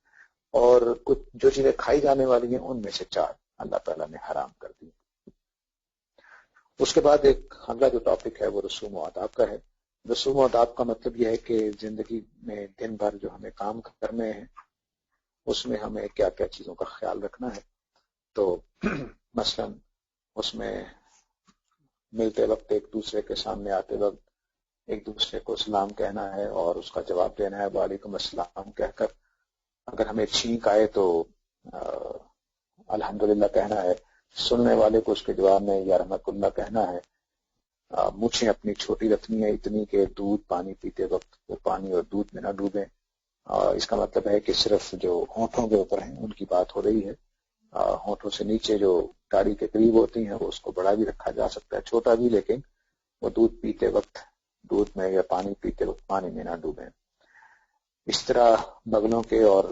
اور کچھ جو چیزیں کھائی جانے والی ہیں ان میں سے چار اللہ تعالیٰ نے حرام کر دی۔ اس کے بعد ایک اگلا جو ٹاپک ہے وہ رسوم و آداب کا ہے۔ رسوم و آداب کا مطلب یہ ہے کہ زندگی میں دن بھر جو ہمیں کام کرنے ہیں اس میں ہمیں کیا کیا چیزوں کا خیال رکھنا ہے۔ تو مثلا اس میں ملتے وقت ایک دوسرے کے سامنے آتے وقت ایک دوسرے کو سلام کہنا ہے اور اس کا جواب دینا ہے وعلیکم السلام کہہ کر۔ اگر ہمیں چھینک آئے تو الحمدللہ کہنا ہے، سننے والے کو اس کے جواب میں یا رحمت اللہ کہنا ہے۔ مونچھیں اپنی چھوٹی رکھنی ہے، اتنی کہ دودھ پانی پیتے وقت وہ پانی اور دودھ میں نہ ڈوبیں۔ اس کا مطلب ہے کہ صرف جو ہونٹوں کے اوپر ہیں ان کی بات ہو رہی ہے، ہونٹوں سے نیچے جو داڑھی کے قریب ہوتی ہیں وہ اس کو بڑا بھی رکھا جا سکتا ہے، چھوٹا بھی، لیکن وہ دودھ پیتے وقت دودھ میں یا پانی پیتے وقت پانی میں نہ ڈوبیں۔ اس طرح بغلوں کے اور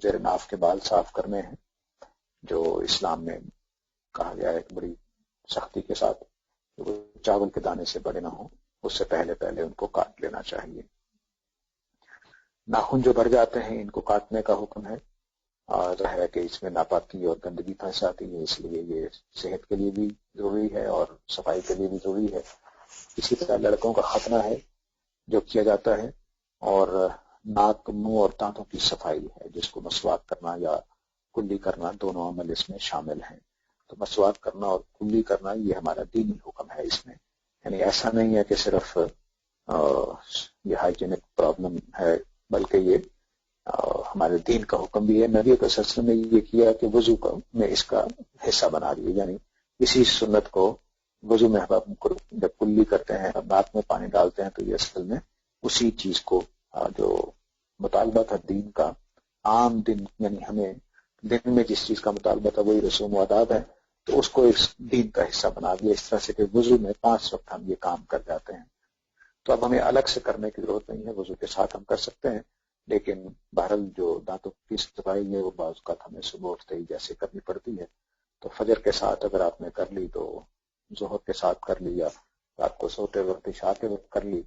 زیر ناف کے بال صاف کرنے ہیں، جو اسلام میں کہا گیا ہے بڑی سختی کے ساتھ، وہ چاول کے دانے سے بڑے نہ ہوں، اس سے پہلے ان کو کاٹ لینا چاہیے۔ ناخن جو بڑھ جاتے ہیں ان کو کاٹنے کا حکم ہے، ظاہر ہے کہ اس میں ناپاکی اور گندگی پھنس جاتی ہے، اس لیے یہ صحت کے لیے بھی ضروری ہے اور صفائی کے لیے بھی ضروری ہے۔ اسی طرح لڑکوں کا ختنہ ہے جو کیا جاتا ہے، اور ناک، منہ اور دانتوں کی صفائی ہے جس کو مسواک کرنا یا کلی کرنا دونوں عمل اس میں شامل ہیں۔ تو مسواک کرنا اور کلی کرنا یہ ہمارا دینی حکم ہے اس میں، یعنی ایسا نہیں ہے کہ صرف یہ ہائیجینک پرابلم ہے، بلکہ یہ ہمارے دین کا حکم بھی ہے۔ نبی صلی اللہ علیہ وسلم نے یہ کیا کہ وضو میں اس کا حصہ بنا دیا، یعنی اسی سنت کو وضو میں جب کلی کرتے ہیں ناک میں پانی ڈالتے ہیں تو یہ اصل میں اسی چیز کو جو مطالبہ تھا دین کا، عام دن یعنی ہمیں دن میں جس چیز کا مطالبہ تھا وہی رسوم و آداب ہے، تو اس کو اس دین کا حصہ بنا دیا، اس طرح سے کہ وضو میں 5 وقت ہم یہ کام کر جاتے ہیں۔ تو اب ہمیں الگ سے کرنے کی ضرورت نہیں ہے، وضو کے ساتھ ہم کر سکتے ہیں، لیکن بہرحال جو دانتوں کی صفائی ہے وہ بعض اوقات ہمیں صبح اٹھتے ہی جیسے کرنی پڑتی ہے۔ تو فجر کے ساتھ اگر آپ نے کر لی تو ظہر کے ساتھ کر لی، یا رات کو سوتے وقت عشاء کے وقت کر لی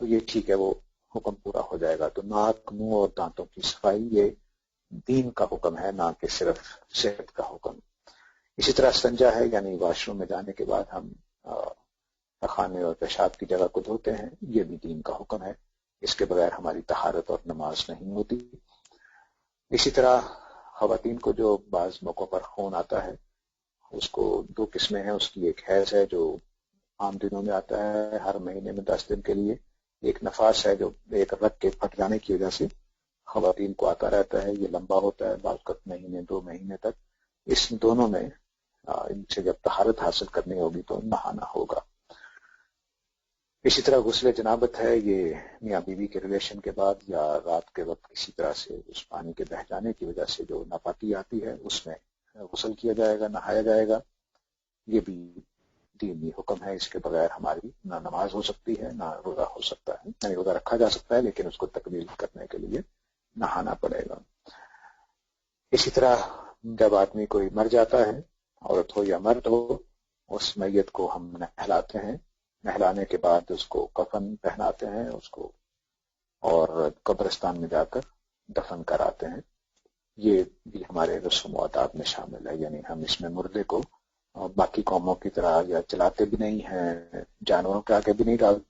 تو یہ ٹھیک ہے، وہ حکم پورا ہو جائے گا۔ تو ناک، منہ اور دانتوں کی صفائی یہ دین کا حکم ہے، نہ کہ صرف صحت کا حکم۔ اسی طرح استنجا ہے، یعنی واش روم میں جانے کے بعد ہم خانے اور پیشاب کی جگہ کو دھوتے ہیں، یہ بھی دین کا حکم ہے، اس کے بغیر ہماری طہارت اور نماز نہیں ہوتی۔ اسی طرح خواتین کو جو بعض موقعوں پر خون آتا ہے اس کو دو قسمیں ہیں. اس کی ایک حیض ہے جو عام دنوں میں آتا ہے ہر مہینے میں 10 دن کے لیے. ایک نفاس ہے جو ایک رگ کے پھٹ جانے کی وجہ سے خواتین کو آتا رہتا ہے. یہ لمبا ہوتا ہے بعض اوقات مہینے 2 مہینے تک. اس دونوں میں ان سے جب طہارت حاصل کرنی ہوگی تو نہانا ہوگا. اسی طرح غسل جنابت ہے، یہ میاں بیوی کے ریلیشن کے بعد یا رات کے وقت کسی طرح سے اس پانی کے بہہ جانے کی وجہ سے جو ناپاکی آتی ہے اس میں غسل کیا جائے گا، نہایا جائے گا. یہ بھی دینی حکم ہے. اس کے بغیر ہماری نہ نماز ہو سکتی ہے نہ روزہ ہو سکتا ہے. یعنی روزہ رکھا جا سکتا ہے لیکن اس کو تکمیل کرنے کے لیے نہانا پڑے گا. اسی طرح جب آدمی کوئی مر جاتا ہے، عورت ہو یا مرد ہو، اس میت کو ہم نہلاتے ہیں. نہلانے کے بعد اس کو کفن پہناتے ہیں اس کو اور قبرستان میں جا کر دفن کراتے ہیں. یہ بھی ہمارے رسوم و آداب میں شامل ہے. یعنی ہم اس میں مردے کو باقی قوموں کی طرح یا چلاتے بھی نہیں ہیں، جانوروں کے آگے بھی نہیں ڈالتے،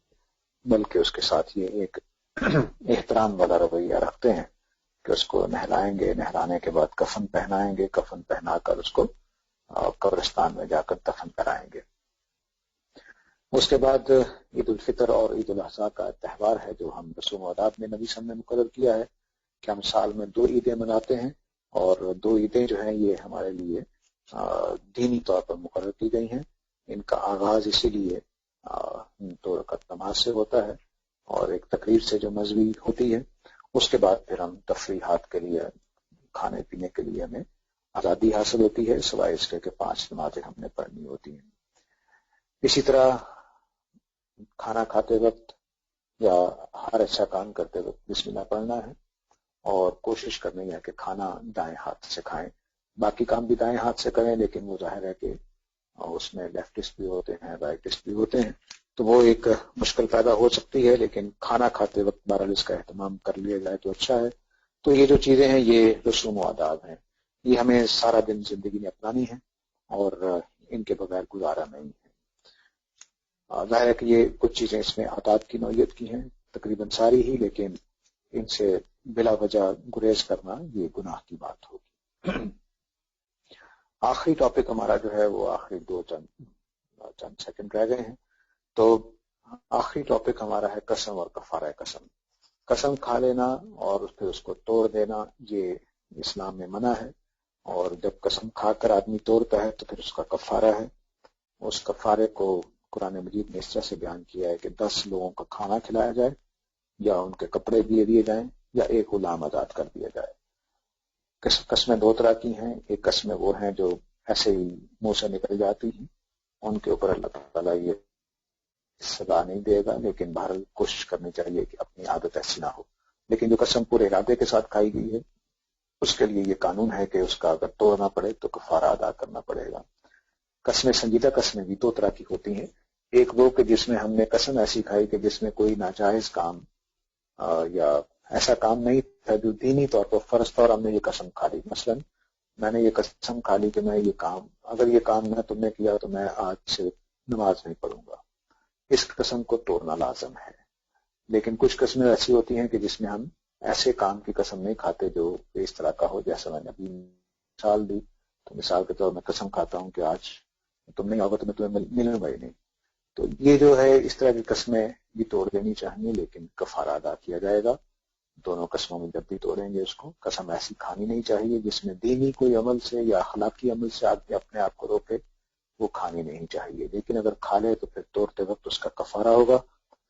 بلکہ اس کے ساتھ یہ ایک احترام والا رویہ رکھتے ہیں کہ اس کو نہلائیں گے، نہلانے کے بعد کفن پہنائیں گے، کفن پہنا کر اس کو قبرستان میں جا کر دفن کرائیں گے. اس کے بعد عید الفطر اور عید الاضحیٰ کا تہوار ہے جو ہم رسوم و آداب میں نبی صلی اللہ علیہ وسلم نے مقرر کیا ہے کہ ہم سال میں 2 عیدیں مناتے ہیں. اور 2 عیدیں جو ہیں یہ ہمارے لیے دینی طور پر مقرر کی گئی ہیں. ان کا آغاز اسی لیے 2 رکعت نماز سے ہوتا ہے اور ایک تقریر سے جو مذہبی ہوتی ہے. اس کے بعد پھر ہم تفریحات کے لیے، کھانے پینے کے لیے ہمیں آزادی حاصل ہوتی ہے، سوائے اس کے کہ 5 نمازیں ہم نے پڑھنی ہوتی ہیں. اسی طرح کھانا کھاتے وقت یا ہر اچھا کام کرتے وقت بسم اللہ پڑھنا ہے اور کوشش کرنی ہے کہ کھانا دائیں ہاتھ سے کھائیں. باقی کام بھی دائیں ہاتھ سے کریں، لیکن وہ ظاہر ہے کہ اس میں لیفٹسٹ بھی ہوتے ہیں، رائٹسٹ بھی ہوتے ہیں، تو وہ ایک مشکل پیدا ہو سکتی ہے. لیکن کھانا کھاتے وقت بہرحال اس کا اہتمام کر لیا جائے تو اچھا ہے. تو یہ جو چیزیں ہیں یہ رسوم و آداب ہیں، یہ ہمیں سارا دن زندگی میں اپنانی ہے اور ان کے بغیر گزارا نہیں ہے. ظاہر ہے کہ یہ کچھ چیزیں اس میں عادات کی نوعیت کی ہیں، تقریباً ساری ہی، لیکن ان سے بلا وجہ گریز کرنا یہ گناہ کی بات ہوگی. آخری ٹاپک ہمارا جو ہے وہ آخری چند سیکنڈ رہ گئے ہیں. تو آخری ٹاپک ہمارا ہے قسم اور کفارہ قسم. قسم کھا لینا اور پھر اس کو توڑ دینا یہ اسلام میں منع ہے. اور جب قسم کھا کر آدمی توڑتا ہے تو پھر اس کا کفارہ ہے. اس کفارے کو قرآن مجید نے اس طرح سے بیان کیا ہے کہ 10 لوگوں کا کھانا کھلایا جائے یا ان کے کپڑے دیے جائیں یا ایک غلام آزاد کر دیا جائے. قسمیں 2 طرح کی ہیں. ایک قسمیں وہ ہیں جو ایسے ہی منہ سے نکل جاتی ہیں، ان کے اوپر اللہ تعالیٰ یہ سزا نہیں دے گا، لیکن بہرحال کوشش کرنی چاہیے کہ اپنی عادت ایسی نہ ہو. لیکن جو قسم پورے ارادے کے ساتھ کھائی گئی ہے اس کے لیے یہ قانون ہے کہ اس کا اگر توڑنا پڑے تو کفارہ ادا کرنا پڑے گا. قسمیں سنجیدہ قسمیں بھی 2 طرح کی ہوتی ہیں. ایک وہ کہ جس میں ہم نے قسم ایسی کھائی کہ جس میں کوئی ناجائز کام یا ایسا کام نہیں تھا جو دینی طور پر فرض طور ہم نے یہ قسم کھا لی. مثلا میں نے یہ قسم کھا لی کہ میں یہ کام، اگر یہ کام میں تم نے کیا تو میں آج سے نماز نہیں پڑھوں گا. اس قسم کو توڑنا لازم ہے. لیکن کچھ قسمیں ایسی ہوتی ہیں کہ جس میں ہم ایسے کام کی قسم نہیں کھاتے جو اس طرح کا ہو. جیسا میں نے ابھی مثال دی تو مثال کے طور میں قسم کھاتا ہوں کہ آج تم نہیں ہوگا تو میں تمہیں ملوں گا ہی نہیں. تو یہ جو ہے اس طرح کی قسمیں بھی توڑ دینی چاہیے، لیکن کفارہ ادا کیا جائے گا. دونوں قسموں میں جب بھی توڑیں گے اس کو. قسم ایسی کھانی نہیں چاہیے جس میں دینی کوئی عمل سے یا اخلاقی عمل سے آدمی اپنے آپ کو روکے، وہ کھانی نہیں چاہیے. لیکن اگر کھا لے تو پھر توڑتے وقت اس کا کفارہ ہوگا.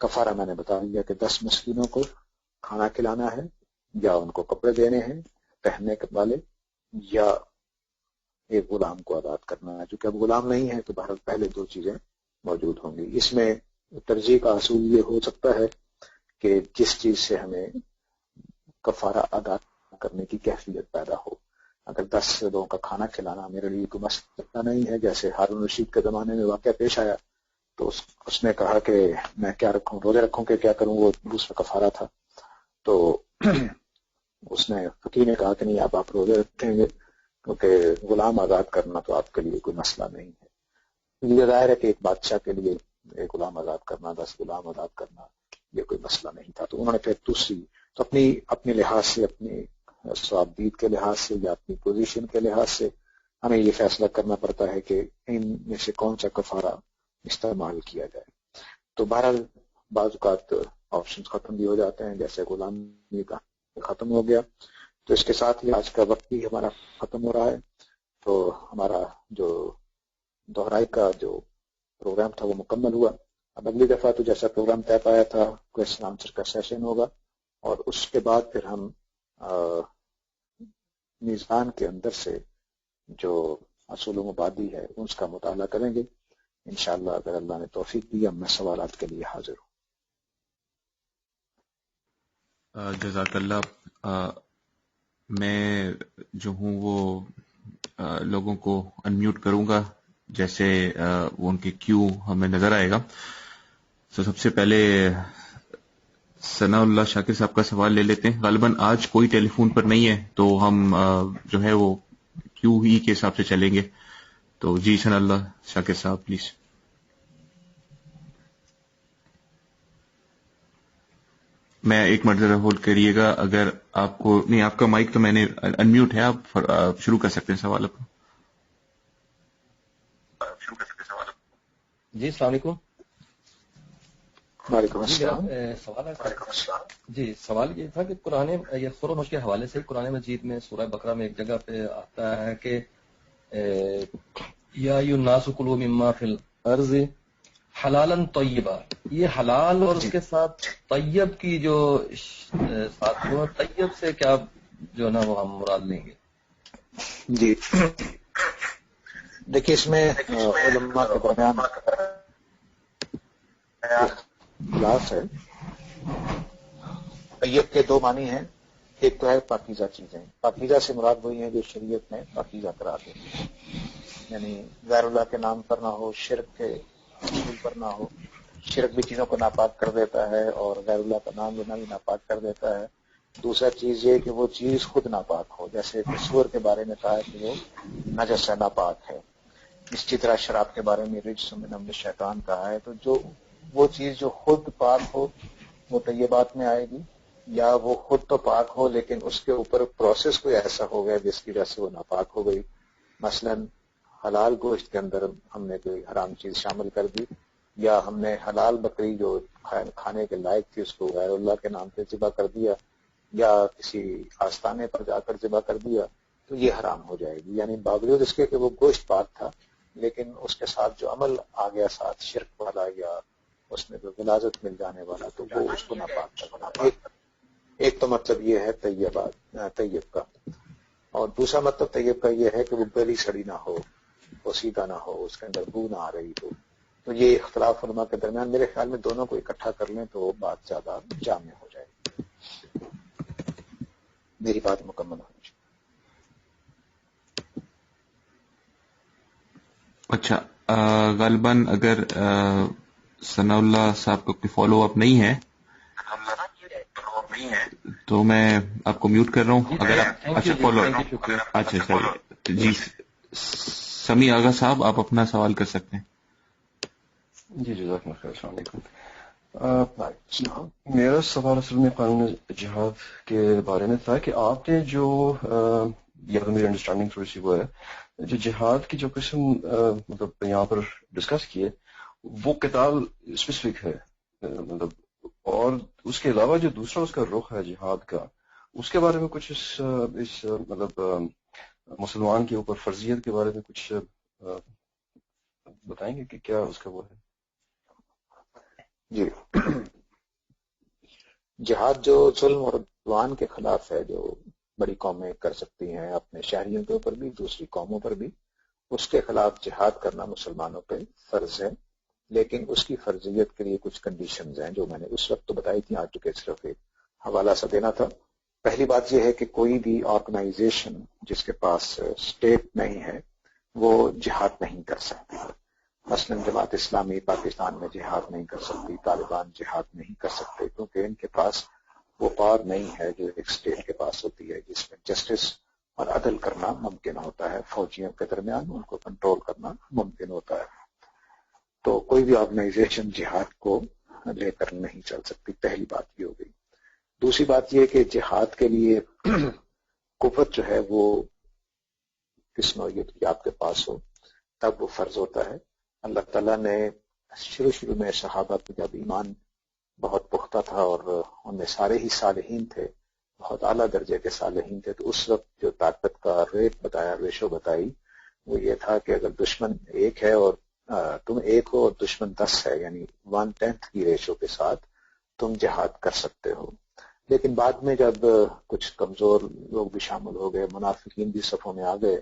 کفارہ میں نے بتا دیا کہ 10 مسکینوں کو کھانا کھلانا ہے یا ان کو کپڑے دینے ہیں پہننے والے، یا ایک غلام کو آزاد کرنا ہے. چونکہ اب غلام نہیں ہے تو بہرحال پہلے 2 چیزیں موجود ہوں گی. اس میں ترجیح کا اصول یہ ہو سکتا ہے کہ جس چیز سے ہمیں کفارہ ادا کرنے کی کیفیت پیدا ہو. اگر 10 لوگوں کا کھانا کھلانا میرے لیے کوئی مسئلہ نہیں ہے، جیسے ہارون رشید کے زمانے میں واقعہ پیش آیا تو اس نے کہا کہ میں کیا رکھوں، روزے رکھوں کہ کیا کروں، وہ دوسرا کفارہ تھا. تو اس نے فقیر نے کہا کہ نہیں آپ روزے رکھیں گے کیونکہ غلام آزاد کرنا تو آپ کے لیے کوئی مسئلہ نہیں ہے. یہ ظاہر ہے کہ ایک بادشاہ کے لیے ایک غلام آزاد کرنا، 10 غلام آزاد کرنا یہ کوئی مسئلہ نہیں تھا. تو انہوں نے پھر دوسری تو اپنی لحاظ سے اپنی ثوابدید کے لحاظ سے یا اپنی پوزیشن کے لحاظ سے ہمیں یہ فیصلہ کرنا پڑتا ہے کہ ان میں سے کون سا کفارہ استعمال کیا جائے. تو بہرحال بعض اوقات آپشنز ختم بھی ہو جاتے ہیں، جیسے غلامی کا ختم ہو گیا. تو اس کے ساتھ ہی آج کا وقت بھی ہمارا ختم ہو رہا ہے. تو ہمارا جو دوہرائی کا جو پروگرام تھا وہ مکمل ہوا. اب اگلی دفعہ تو جیسا پروگرام طے پایا تھا کویسچن آنسر کا سیشن ہوگا، اور اس کے بعد پھر ہم میزان کے اندر سے جو اصول و مبادی ہے اس کا مطالعہ کریں گے انشاءاللہ. اگر اللہ نے توفیق دی میں سوالات کے لیے حاضر ہوں. جزاک اللہ. میں جو ہوں وہ لوگوں کو انمیوٹ کروں گا جیسے وہ ان کے کیو ہمیں نظر آئے گا. تو سب سے پہلے ثناء اللہ شاکر صاحب کا سوال لے لیتے ہیں. غالباً آج کوئی ٹیلی فون پر نہیں ہے تو ہم جو ہے وہ کیو ہی کے حساب سے چلیں گے. تو جی ثناء اللہ شاکر صاحب پلیز. میں ایک منٹ ذرا ہولڈ کریے گا. اگر آپ کو نہیں، آپ کا مائک تو میں نے انمیوٹ ہے، آپ شروع کر سکتے ہیں سوال اپنا. جی السلام علیکم. وعلیکم السلام. جی سوال یہ تھا کہ قرآن یہ سورہ نوح کے حوالے سے قرآن مجید میں سورہ بقرہ میں ایک جگہ پہ آتا ہے کہ یا ایھا الناس کلوا مما فی الارض حلالا طیبا. یہ حلال اور اس کے ساتھ طیب کی جو ساتھ طیب سے کیا جو ہے نا وہ ہم مراد لیں گے؟ جی دیکھیے اس میں علماء کے درمیان خلاف ہے. طیب کے دو معنی ہیں. ایک تو ہے پاکیزہ چیزیں. پاکیزہ سے مراد وہی ہیں جو شریعت میں پاکیزہ قرار دی ہیں، یعنی غیر اللہ کے نام پر نہ ہو، شرک کے اصول پر نہ ہو. شرک بھی چیزوں کو ناپاک کر دیتا ہے اور غیر اللہ کا نام لینا بھی ناپاک کر دیتا ہے. دوسرا چیز یہ کہ وہ چیز خود ناپاک ہو، جیسے سور کے بارے میں کہا ہے کہ وہ نجس ہے، ناپاک ہے. اسی طرح شراب کے بارے میں رجس من عمل شیطان کہا ہے. تو جو وہ چیز جو خود پاک ہو وہ طیبات میں آئے گی، یا وہ خود تو پاک ہو لیکن اس کے اوپر پروسیس کوئی ایسا ہو گیا جس کی وجہ سے وہ ناپاک ہو گئی. مثلا حلال گوشت کے اندر ہم نے کوئی حرام چیز شامل کر دی، یا ہم نے حلال بکری جو کھانے کے لائق تھی اس کو غیر اللہ کے نام پہ ذبح کر دیا، یا کسی آستانے پر جا کر ذبح کر دیا، تو یہ حرام ہو جائے گی. یعنی باوجود اس کے کہ وہ گوشت پاک تھا لیکن اس کے ساتھ جو عمل آ گیا ساتھ شرک والا یا اس میں جو غلاظت مل جانے والا، تو وہ اس کو ناپاک کرنا. ایک تو مطلب یہ ہے طیب کا، اور دوسرا مطلب طیب کا یہ ہے کہ وہ گلی سڑی نہ ہو، وہ سیدھا نہ ہو، اس کے اندر بو نہ آ رہی ہو. تو یہ اختلاف علماء کے درمیان. میرے خیال میں دونوں کو اکٹھا کر لیں تو بات زیادہ جامع ہو جائے گی. میری بات مکمل ہونی چاہیے. اچھا غالباً اگر ثناء اللہ صاحب کو کوئی فالو اپ نہیں ہے تو میں آپ کو میوٹ کر رہا ہوں. اگر آپ اچھا فالو اچھا سر جی سمیع آغا صاحب آپ اپنا سوال کر سکتے ہیں. جی جزاک اللہ خیر. السلام علیکم. میرا سوال اصل میں قانون جہاد کے بارے میں تھا کہ آپ نے جو یا تو میری انڈرسٹینڈنگ تھوڑی سی وہ ہے جو جہاد کی جو قسم مطلب یہاں پر ڈسکس کیے وہ قتال اسپیسیفک ہے مطلب، اور اس کے علاوہ جو دوسرا اس کا رخ ہے جہاد کا، اس کے بارے میں کچھ اس مطلب مسلمان کے اوپر فرضیت کے بارے میں کچھ بتائیں گے کہ کیا اس کا وہ ہے؟ جی جہاد جو ظلم اور عدوان کے خلاف ہے، جو بڑی قومیں کر سکتی ہیں اپنے شہریوں کے اوپر بھی دوسری قوموں پر بھی، اس کے خلاف جہاد کرنا مسلمانوں پہ فرض ہے. لیکن اس کی فرضیت کے لیے کچھ کنڈیشنز ہیں جو میں نے اس وقت تو بتائی تھی، آج کے صرف ایک حوالہ سا دینا تھا. پہلی بات یہ ہے کہ کوئی بھی آرگنائزیشن جس کے پاس اسٹیٹ نہیں ہے وہ جہاد نہیں کر سکتی. مثلا جماعت اسلامی پاکستان میں جہاد نہیں کر سکتی، طالبان جہاد نہیں کر سکتے، کیونکہ ان کے پاس وہ پاور نہیں ہے جو ایک اسٹیٹ کے پاس ہوتی ہے جس میں جسٹس اور عدل کرنا ممکن ہوتا ہے. فوجیوں کے درمیان ان کو کنٹرول کرنا ممکن ہوتا ہے. تو کوئی بھی آرگنائزیشن جہاد کو لے کر نہیں چل سکتی. پہلی بات یہ ہو گئی. دوسری بات یہ کہ جہاد کے لیے قوت جو ہے وہ کس نوعیت کی آپ کے پاس ہو تب وہ فرض ہوتا ہے. اللہ تعالیٰ نے شروع میں صحابہ کی جب ایمان بہت پختہ تھا اور ان میں سارے ہی صالحین تھے، بہت اعلیٰ درجے کے صالحین تھے، تو اس وقت جو طاقت کا ریٹ بتایا، ریشو بتائی، وہ یہ تھا کہ اگر دشمن ایک ہے اور تم ایک ہو اور دشمن 10 ہے، یعنی 1/10 کی ریشو کے ساتھ تم جہاد کر سکتے ہو. لیکن بعد میں جب کچھ کمزور لوگ بھی شامل ہو گئے، منافقین بھی صفوں میں آ گئے،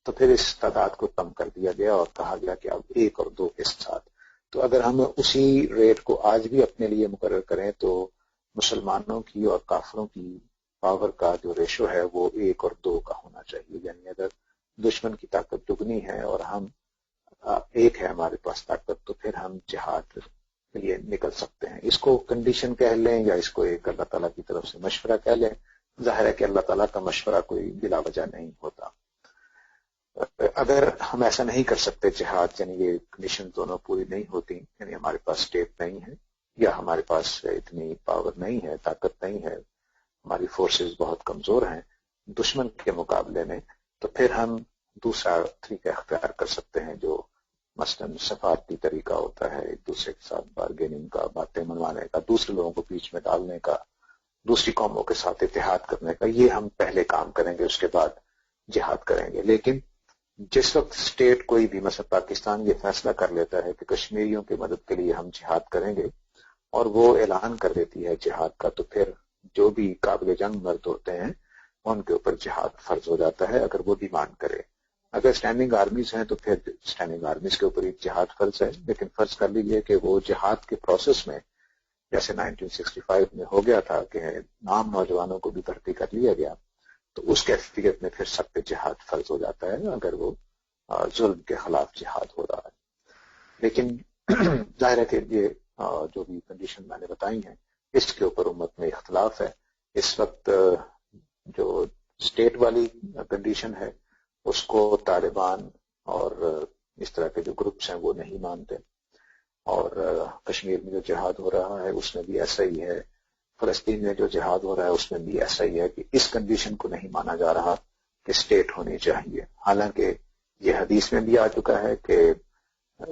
تو پھر اس تعداد کو کم کر دیا گیا اور کہا گیا کہ اب 1 اور 2 کے ساتھ. تو اگر ہم اسی ریٹ کو آج بھی اپنے لیے مقرر کریں تو مسلمانوں کی اور کافروں کی پاور کا جو ریشو ہے وہ 1 اور 2 کا ہونا چاہیے. یعنی اگر دشمن کی طاقت دگنی ہے اور ہم 1 ہے ہمارے پاس طاقت، تو پھر ہم جہاد کے لیے نکل سکتے ہیں. اس کو کنڈیشن کہہ لیں یا اس کو ایک اللہ تعالیٰ کی طرف سے مشورہ کہہ لیں. ظاہر ہے کہ اللہ تعالیٰ کا مشورہ کوئی بلا وجہ نہیں ہوتا. اگر ہم ایسا نہیں کر سکتے جہاد، یعنی یہ کنڈیشن دونوں پوری نہیں ہوتی، یعنی ہمارے پاس اسٹیٹ نہیں ہے یا ہمارے پاس اتنی پاور نہیں ہے، طاقت نہیں ہے، ہماری فورسز بہت کمزور ہیں دشمن کے مقابلے میں، تو پھر ہم دوسرا طریقہ اختیار کر سکتے ہیں جو مثلاً سفارتی طریقہ ہوتا ہے، ایک دوسرے کے ساتھ بارگیننگ کا، باتیں منوانے کا، دوسرے لوگوں کو بیچ میں ڈالنے کا، دوسری قوموں کے ساتھ اتحاد کرنے کا. یہ ہم پہلے کام کریں گے، اس کے بعد جہاد کریں گے. لیکن جس وقت اسٹیٹ کوئی بھی، مثلا پاکستان یہ فیصلہ کر لیتا ہے کہ کشمیریوں کی مدد کے لیے ہم جہاد کریں گے اور وہ اعلان کر دیتی ہے جہاد کا، تو پھر جو بھی قابل جنگ مرد ہوتے ہیں ان کے اوپر جہاد فرض ہو جاتا ہے اگر وہ ڈیمانڈ کرے. اگر اسٹینڈنگ آرمیز ہیں تو پھر اسٹینڈنگ آرمیز کے اوپر جہاد فرض ہے. لیکن فرض کر لیجیے کہ وہ جہاد کے پروسیس میں جیسے 1965 میں ہو گیا تھا کہ عام نوجوانوں کو بھی بھرتی کر لیا گیا، تو اس کیفیت میں پھر سب پہ جہاد فرض ہو جاتا ہے اگر وہ ظلم کے خلاف جہاد ہو رہا ہے. لیکن ظاہر ہے کہ یہ جو بھی کنڈیشن میں نے بتائی ہیں اس کے اوپر امت میں اختلاف ہے. اس وقت جو اسٹیٹ والی کنڈیشن ہے اس کو طالبان اور اس طرح کے جو گروپس ہیں وہ نہیں مانتے، اور کشمیر میں جو جہاد ہو رہا ہے اس میں بھی ایسا ہی ہے، فلسطین میں جو جہاد ہو رہا ہے اس میں بھی ایسا ہی ہے کہ اس کنڈیشن کو نہیں مانا جا رہا کہ اسٹیٹ ہونی چاہیے. حالانکہ یہ حدیث میں بھی آ چکا ہے کہ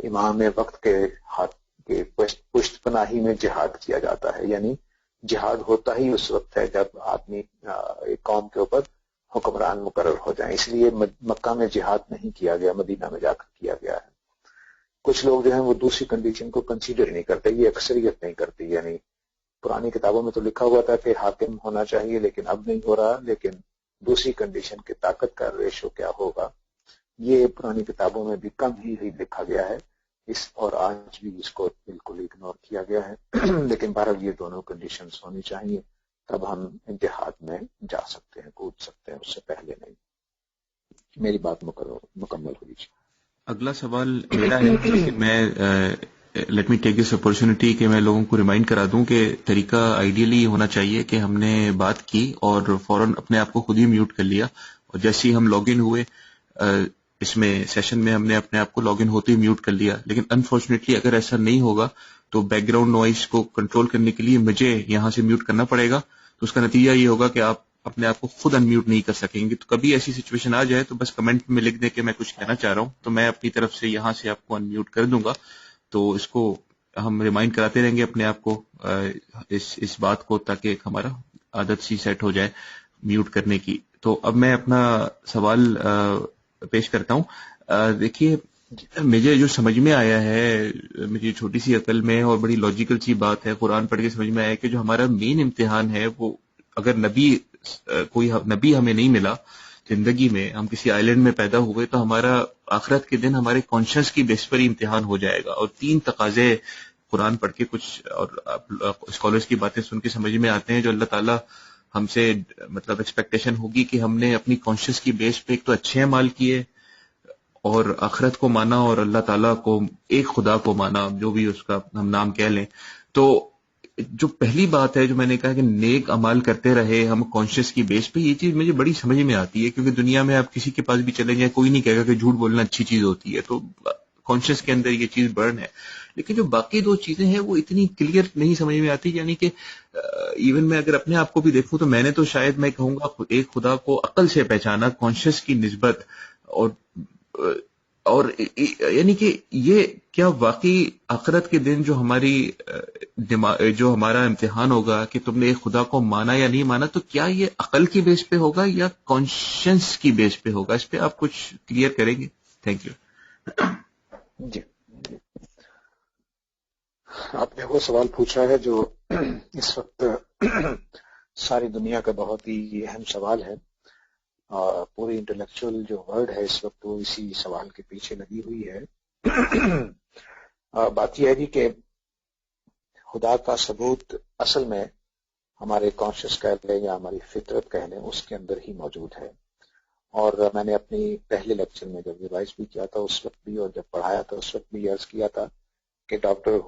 امام وقت کے ہاتھ کے پشت پناہی میں جہاد کیا جاتا ہے. یعنی جہاد ہوتا ہی اس وقت ہے جب آدمی ایک قوم کے اوپر حکمران مقرر ہو جائیں. اس لیے مکہ میں جہاد نہیں کیا گیا، مدینہ میں جا کر کیا گیا ہے. کچھ لوگ جو ہیں وہ دوسری کنڈیشن کو کنسیڈر نہیں کرتے، یہ اکثریت نہیں کرتی. یعنی پرانی کتابوں میں تو لکھا ہوا تھا کہ حاکم ہونا چاہیے لیکن اب نہیں ہو رہا، لیکن دوسری کنڈیشن کی طاقت کا ریشو کیا ہوگا یہ پرانی کتابوں میں بھی کم ہی لکھا گیا ہے، اور آج بھی اس کو بالکل اگنور کیا گیا ہے. لیکن بہرحال یہ دونوں کنڈیشنز ہونی چاہیے تب ہم جہاد میں جا سکتے ہیں، کود سکتے ہیں، اس سے پہلے نہیں. میری بات مکمل ہوئی. اگلا سوال میرا ہے کہ میں let me take this opportunity کہ میں لوگوں کو ریمائنڈ کرا دوں کہ طریقہ آئیڈیلی ہونا چاہیے کہ ہم نے بات کی اور فوراً اپنے آپ کو خود ہی میوٹ کر لیا، اور جیسے ہی ہم لاگ ان ہوئے اس میں سیشن میں ہم نے اپنے آپ کو لاگ ان ہوتے ہی میوٹ کر لیا. لیکن انفارچونیٹلی اگر ایسا نہیں ہوگا تو بیک گراؤنڈ نوائز کو کنٹرول کرنے کے لیے مجھے یہاں سے میوٹ کرنا پڑے گا. تو اس کا نتیجہ یہ ہوگا کہ آپ اپنے آپ کو خود ان میوٹ نہیں کر سکیں گے. تو کبھی ایسی سچویشن آ جائے تو بس کمنٹ میں لکھ دیں کہ میں کچھ کہنا چاہ رہا ہوں، تو میں اپنی طرف سے یہاں سے آپ کو ان میوٹ کر دوں گا. تو اس کو ہم ریمائنڈ کراتے رہیں گے اپنے آپ کو اس بات کو، تاکہ ایک ہمارا عادت سی سیٹ ہو جائے میوٹ کرنے کی. تو اب میں اپنا سوال پیش کرتا ہوں. دیکھیے مجھے جو سمجھ میں آیا ہے، میری چھوٹی سی عقل میں اور بڑی لاجیکل سی بات ہے، قرآن پڑھ کے سمجھ میں آیا کہ جو ہمارا مین امتحان ہے وہ اگر کوئی نبی ہمیں نہیں ملا زندگی میں، ہم کسی آئی لینڈ میں پیدا ہوئے، تو ہمارا آخرت کے دن ہمارے کانشیس کی بیس پر ہی امتحان ہو جائے گا. اور 3 تقاضے قرآن پڑھ کے کچھ اور اسکالرس کی باتیں سن کے سمجھ میں آتے ہیں جو اللہ تعالیٰ ہم سے مطلب ایکسپیکٹیشن ہوگی کہ ہم نے اپنی کانشیس کی بیس پہ ایک تو اچھے اعمال کیے اور آخرت کو مانا اور اللہ تعالیٰ کو ایک خدا کو مانا، جو بھی اس کا ہم نام کہہ لیں. تو جو پہلی بات ہے جو میں نے کہا کہ نیک عمل کرتے رہے ہم کانشیس کی بیس پہ، یہ چیز مجھے بڑی سمجھ میں آتی ہے، کیونکہ دنیا میں آپ کسی کے پاس بھی چلے جائیں کوئی نہیں کہے گا کہ جھوٹ بولنا اچھی چیز ہوتی ہے. تو کانشیس کے اندر یہ چیز برن ہے. لیکن جو باقی 2 چیزیں ہیں وہ اتنی کلیئر نہیں سمجھ میں آتی. یعنی کہ ایون میں اگر اپنے آپ کو بھی دیکھوں تو میں نے تو شاید میں کہوں گا ایک خدا کو عقل سے پہچانا کانشیس کی نسبت، اور یعنی کہ یہ کیا واقعی آخرت کے دن جو ہماری جو ہمارا امتحان ہوگا کہ تم نے ایک خدا کو مانا یا نہیں مانا، تو کیا یہ عقل کی بیس پہ ہوگا یا کانشنس کی بیس پہ ہوگا؟ اس پہ آپ کچھ کلیئر کریں گے؟ Thank you. جی، آپ نے وہ سوال پوچھا ہے جو اس وقت ساری دنیا کا بہت ہی اہم سوال ہے، اور پوری انٹلیکچوئل جو ورلڈ ہے اس وقت وہ اسی سوال کے پیچھے لگی ہوئی ہے. بات یہ ہے جی کہ خدا کا ثبوت اصل میں ہمارے کانشیس کہہ لیں یا ہماری فطرت کہہ لیں اس کے اندر ہی موجود ہے. اور میں نے اپنی پہلے لیکچر میں جب ریوائز بھی کیا تھا اس وقت بھی، اور جب پڑھایا تھا اس وقت بھی عرض کیا تھا کہ ڈاکٹر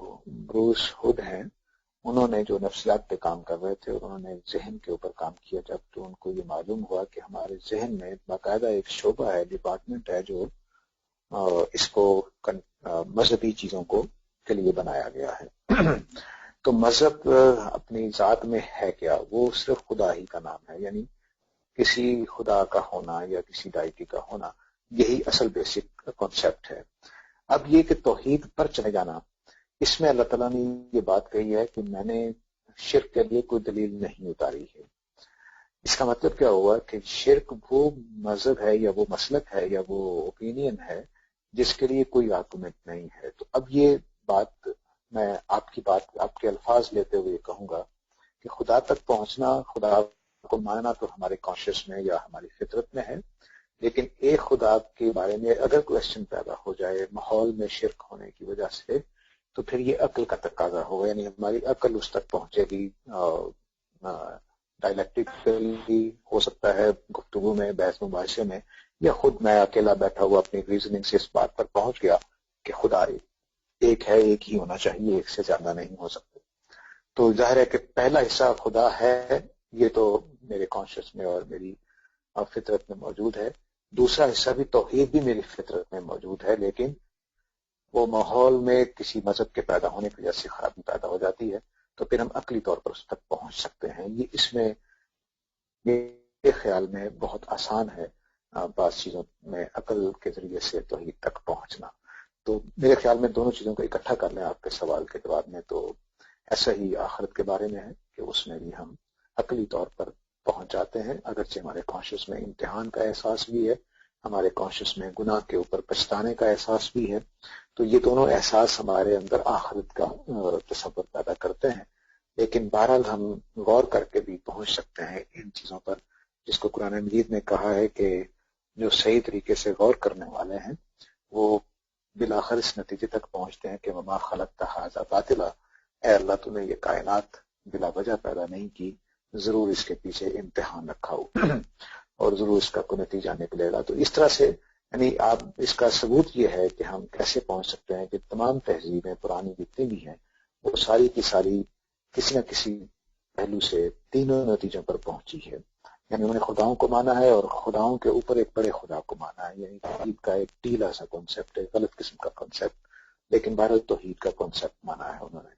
بروس ہڈ ہیں، انہوں نے جو نفسیات پہ کام کر رہے تھے اور انہوں نے ذہن کے اوپر کام کیا، جب تو ان کو یہ معلوم ہوا کہ ہمارے ذہن میں باقاعدہ ایک شعبہ ہے، ڈپارٹمنٹ ہے جو اس کو مذہبی چیزوں کو کے لیے بنایا گیا ہے. تو مذہب اپنی ذات میں ہے کیا؟ وہ صرف خدا ہی کا نام ہے، یعنی کسی خدا کا ہونا یا کسی ڈائٹی کا ہونا، یہی اصل بیسک کانسیپٹ ہے. اب یہ کہ توحید پر چلے جانا، اس میں اللہ تعالیٰ نے یہ بات کہی ہے کہ میں نے شرک کے لیے کوئی دلیل نہیں اتاری ہے. اس کا مطلب کیا ہوا کہ شرک وہ مذہب ہے یا وہ مسلک ہے یا وہ اوپینین ہے جس کے لیے کوئی آرگومنٹ نہیں ہے. تو اب یہ بات میں آپ کی بات، آپ کے الفاظ لیتے ہوئے کہوں گا کہ خدا تک پہنچنا، خدا کو ماننا تو ہمارے کانشیس میں یا ہماری فطرت میں ہے، لیکن ایک خدا کے بارے میں اگر کوشچن پیدا ہو جائے ماحول میں شرک ہونے کی وجہ سے، تو پھر یہ عقل کا تقاضا ہوگا، یعنی ہماری عقل اس تک پہنچے گی. ڈائلیکٹکلی ہو سکتا ہے گفتگو میں، بحث مباحثے میں، یا خود میں اکیلا بیٹھا ہوا اپنی ریزننگ سے اس بات پر پہنچ گیا کہ خدا ایک ہے، ایک ہی ہونا چاہیے، ایک سے زیادہ نہیں ہو سکتے. تو ظاہر ہے کہ پہلا حصہ خدا ہے، یہ تو میرے کانشیس میں اور میری فطرت میں موجود ہے. دوسرا حصہ بھی توحید بھی میری فطرت میں موجود ہے، لیکن وہ ماحول میں کسی مذہب کے پیدا ہونے کی وجہ سے خرابی پیدا ہو جاتی ہے، تو پھر ہم عقلی طور پر اس تک پہنچ سکتے ہیں. یہ اس میں میرے خیال میں بہت آسان ہے بعض چیزوں میں عقل کے ذریعے سے توحید تک پہنچنا. تو میرے خیال میں دونوں چیزوں کو اکٹھا کر لیں آپ کے سوال کے جواب میں، تو ایسا ہی آخرت کے بارے میں ہے کہ اس میں بھی ہم عقلی طور پر پہنچ جاتے ہیں، اگرچہ ہمارے کانشیس میں امتحان کا احساس بھی ہے، ہمارے کانشیس میں گناہ کے اوپر پچھتانے کا احساس بھی ہے. تو یہ دونوں احساس ہمارے اندر آخرت کا تصور پیدا کرتے ہیں. لیکن بہرحال ہم غور کر کے بھی پہنچ سکتے ہیں ان چیزوں پر، جس کو قرآن مجید نے کہا ہے کہ جو صحیح طریقے سے غور کرنے والے ہیں وہ بالآخر اس نتیجے تک پہنچتے ہیں کہ وما خلقت ھذا باطلا، اے اللہ تو نے یہ کائنات بلا وجہ پیدا نہیں کی، ضرور اس کے پیچھے امتحان رکھا ہو اور ضرور اس کا کوئی نتیجہ نکلے گا. تو اس طرح سے یعنی آپ اس کا ثبوت یہ ہے کہ ہم کیسے پہنچ سکتے ہیں کہ تمام تہذیبیں پرانی جتنی بھی ہیں وہ ساری کی ساری کسی نہ کسی پہلو سے تینوں نتیجوں پر پہنچی ہے. یعنی انہوں نے خداؤں کو مانا ہے اور خداؤں کے اوپر ایک بڑے خدا کو مانا ہے، یعنی توحید کا ایک ڈھیلا سا کانسیپٹ ہے، غلط قسم کا کانسیپٹ، لیکن بہرحال توحید کا کانسیپٹ مانا ہے انہوں نے.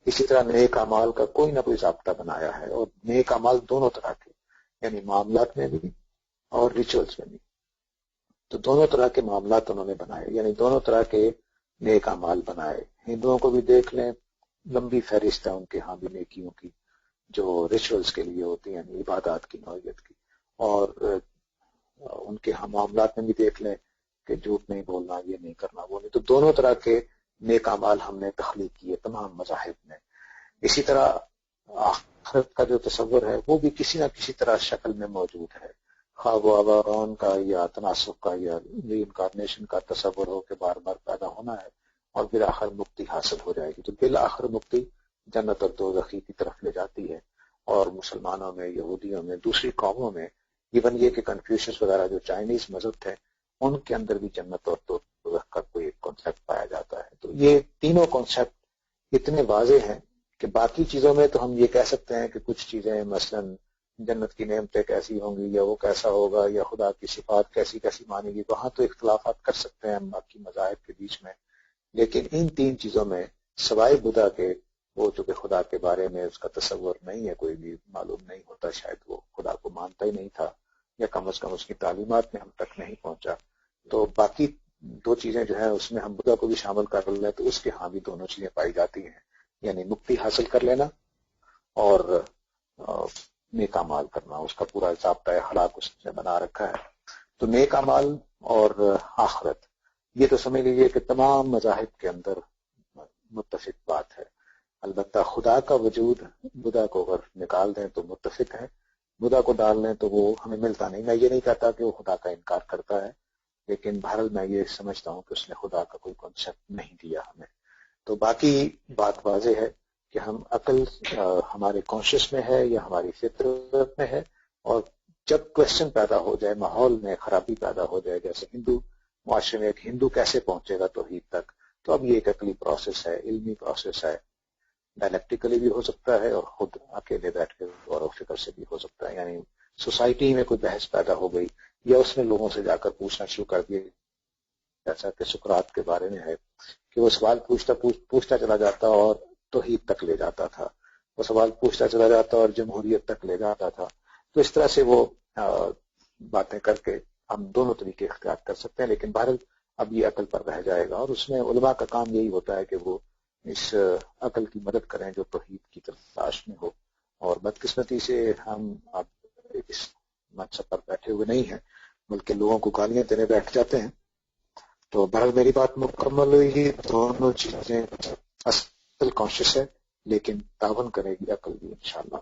اسی طرح نیک اعمال کا کوئی نہ کوئی ضابطہ بنایا ہے، اور نیک اعمال دونوں طرح کے، یعنی معاملات میں بھی اور ریچولز میں بھی. تو دونوں طرح کے معاملات انہوں نے بنائے، یعنی دونوں طرح کے نیک اعمال بنائے. ہندوؤں کو بھی دیکھ لیں، لمبی فہرست ہے ان کے ہاں بھی نیکیوں کی جو ریچولز کے لیے ہوتی ہیں، یعنی عبادات کی نوعیت کی. اور ان کے ہم معاملات میں بھی دیکھ لیں کہ جھوٹ نہیں بولنا، یہ نہیں کرنا، وہ نہیں. تو دونوں طرح کے نیک اعمال ہم نے تخلیق کیے تمام مذاہب میں. اسی طرح آخرت کا جو تصور ہے وہ بھی کسی نہ کسی طرح شکل میں موجود ہے، خواہ وہ آوارون کا یا تناسخ کا یا ری انکارنیشن کا تصور ہو کہ بار بار پیدا ہونا ہے اور بالآخر مکتی حاصل ہو جائے گی. تو بالآخر مکتی جنت اور دوزخی کی طرف لے جاتی ہے. اور مسلمانوں میں، یہودیوں میں، دوسری قوموں میں، ایون یہ کہ کنفیوشس وغیرہ جو چائنیز مذہب تھے ان کے اندر بھی جنت اور دوزخ کا کوئی ایک کانسیپٹ پایا جاتا ہے. تو یہ تینوں کانسیپٹ اتنے واضح ہیں کہ باقی چیزوں میں تو ہم یہ کہہ سکتے ہیں کہ کچھ چیزیں مثلاً جنت کی نعمتیں کیسی ہوں گی یا وہ کیسا ہوگا یا خدا کی صفات کیسی کیسی مانے گی، وہاں تو اختلافات کر سکتے ہیں ہم باقی مذاہب کے بیچ میں. لیکن ان تین چیزوں میں سوائے بدا کے وہ چونکہ خدا کے بارے میں اس کا تصور نہیں ہے، کوئی بھی معلوم نہیں ہوتا، شاید وہ خدا کو مانتا ہی نہیں تھا، یا کم از کم اس کی تعلیمات میں ہم تک نہیں پہنچا. تو باقی دو چیزیں جو ہیں اس میں ہم بدھا کو بھی شامل کر لیں تو اس کے ہاں بھی دونوں چیزیں پائی جاتی ہیں، یعنی مکتی حاصل کر لینا اور نیک اعمال کرنا، اس کا پورا ضابطۂ اخلاق اس نے بنا رکھا ہے. تو نیک اعمال اور آخرت یہ تو سمجھ لیجیے کہ تمام مذاہب کے اندر متفق بات ہے. البتہ خدا کا وجود بدھا کو اگر نکال دیں تو متفق ہے، بدھا کو ڈال دیں تو وہ ہمیں ملتا نہیں. میں یہ نہیں کہتا کہ وہ خدا کا انکار کرتا ہے، لیکن بہرحال میں یہ سمجھتا ہوں کہ اس نے خدا کا کوئی کانسیپٹ نہیں دیا ہمیں. تو باقی بات واضح ہے کہ ہم عقل ہمارے کانشیس میں ہے یا ہماری فطرت میں ہے، اور جب کوشچن پیدا ہو جائے، ماحول میں خرابی پیدا ہو جائے، جیسے ہندو معاشرے میں ایک ہندو کیسے پہنچے گا توحید تک، تو اب یہ ایک عقلی پروسیس ہے، علمی پروسیس ہے، ڈائلیکٹیکلی بھی ہو سکتا ہے اور خود اکیلے بیٹھ کے غور و فکر سے بھی ہو سکتا ہے. یعنی سوسائٹی میں کوئی بحث پیدا ہو گئی یا اس نے لوگوں سے جا کر پوچھنا شروع کر دیا، جیسا کہ سقراط کے بارے میں ہے کہ وہ سوال پوچھتا چلا جاتا اور توحید تک لے جاتا تھا، وہ سوال پوچھتا چلا جاتا اور جمہوریت تک لے جاتا تھا. تو اس طرح سے وہ باتیں کر کے ہم دونوں طریقے اختیار کر سکتے ہیں، لیکن بہرحال اب یہ عقل پر رہ جائے گا، اور اس میں علماء کا کام یہی ہوتا ہے کہ وہ اس عقل کی مدد کریں جو توحید کی تلاش میں ہو. اور بدقسمتی سے ہم اب اس منصب پر بیٹھے ہوئے نہیں ہیں بلکہ لوگوں کو گالیاں دینے بیٹھ جاتے ہیں. تو بہرحال میری بات مکمل ہوئی، دونوں چیزیں اصل کانشیس ہے لیکن تعاون کرے گی عقل بھی انشاءاللہ.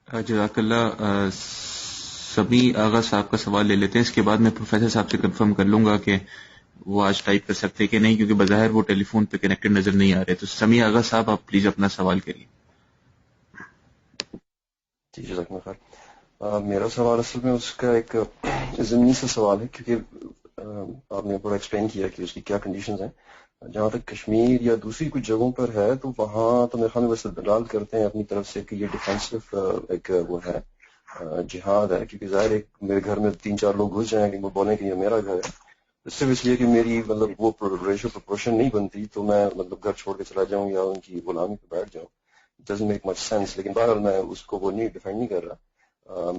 جزاک اللہ. سبھی آغا صاحب کا سوال لے لیتے ہیں، اس کے بعد میں پروفیسر صاحب سے کنفرم کر لوں گا کہ وہ آج ٹائپ کر سکتے کہ نہیں، کیونکہ بظاہر وہ ٹیلی فون پہ کنیکٹڈ نظر نہیں آ رہے. تو سمی آغا صاحب آپ پلیز اپنا سوال کریے. جی جزاک اللہ خیر. میرا سوال اصل میں اس کا ایک ضمنی سا سوال ہے، کیونکہ آپ نے بڑا ایکسپلین کیا کہ اس کی کیا کنڈیشنز ہیں. جہاں تک کشمیر یا دوسری کچھ جگہوں پر ہے تو وہاں تو میرے خیال میں استدلال کرتے ہیں اپنی طرف سے کہ یہ ڈیفینسو ایک وہ ہے جہاد ہے، کیونکہ ظاہر ہے میرے گھر میں 3-4 لوگ گھس جائیں گے، وہ بولیں کہ یہ میرا گھر ہے. صرف اس لیے کہ میری مطلب وہ ریشو پروپورشن نہیں بنتی تو میں مطلب گھر چھوڑ کے چلا جاؤں یا ان کی غلامی پہ بیٹھ جاؤں. Doesn't make much sense. لیکن بہرحال میں اس کو وہ نہیں ڈیفینڈ نہیں کر رہا.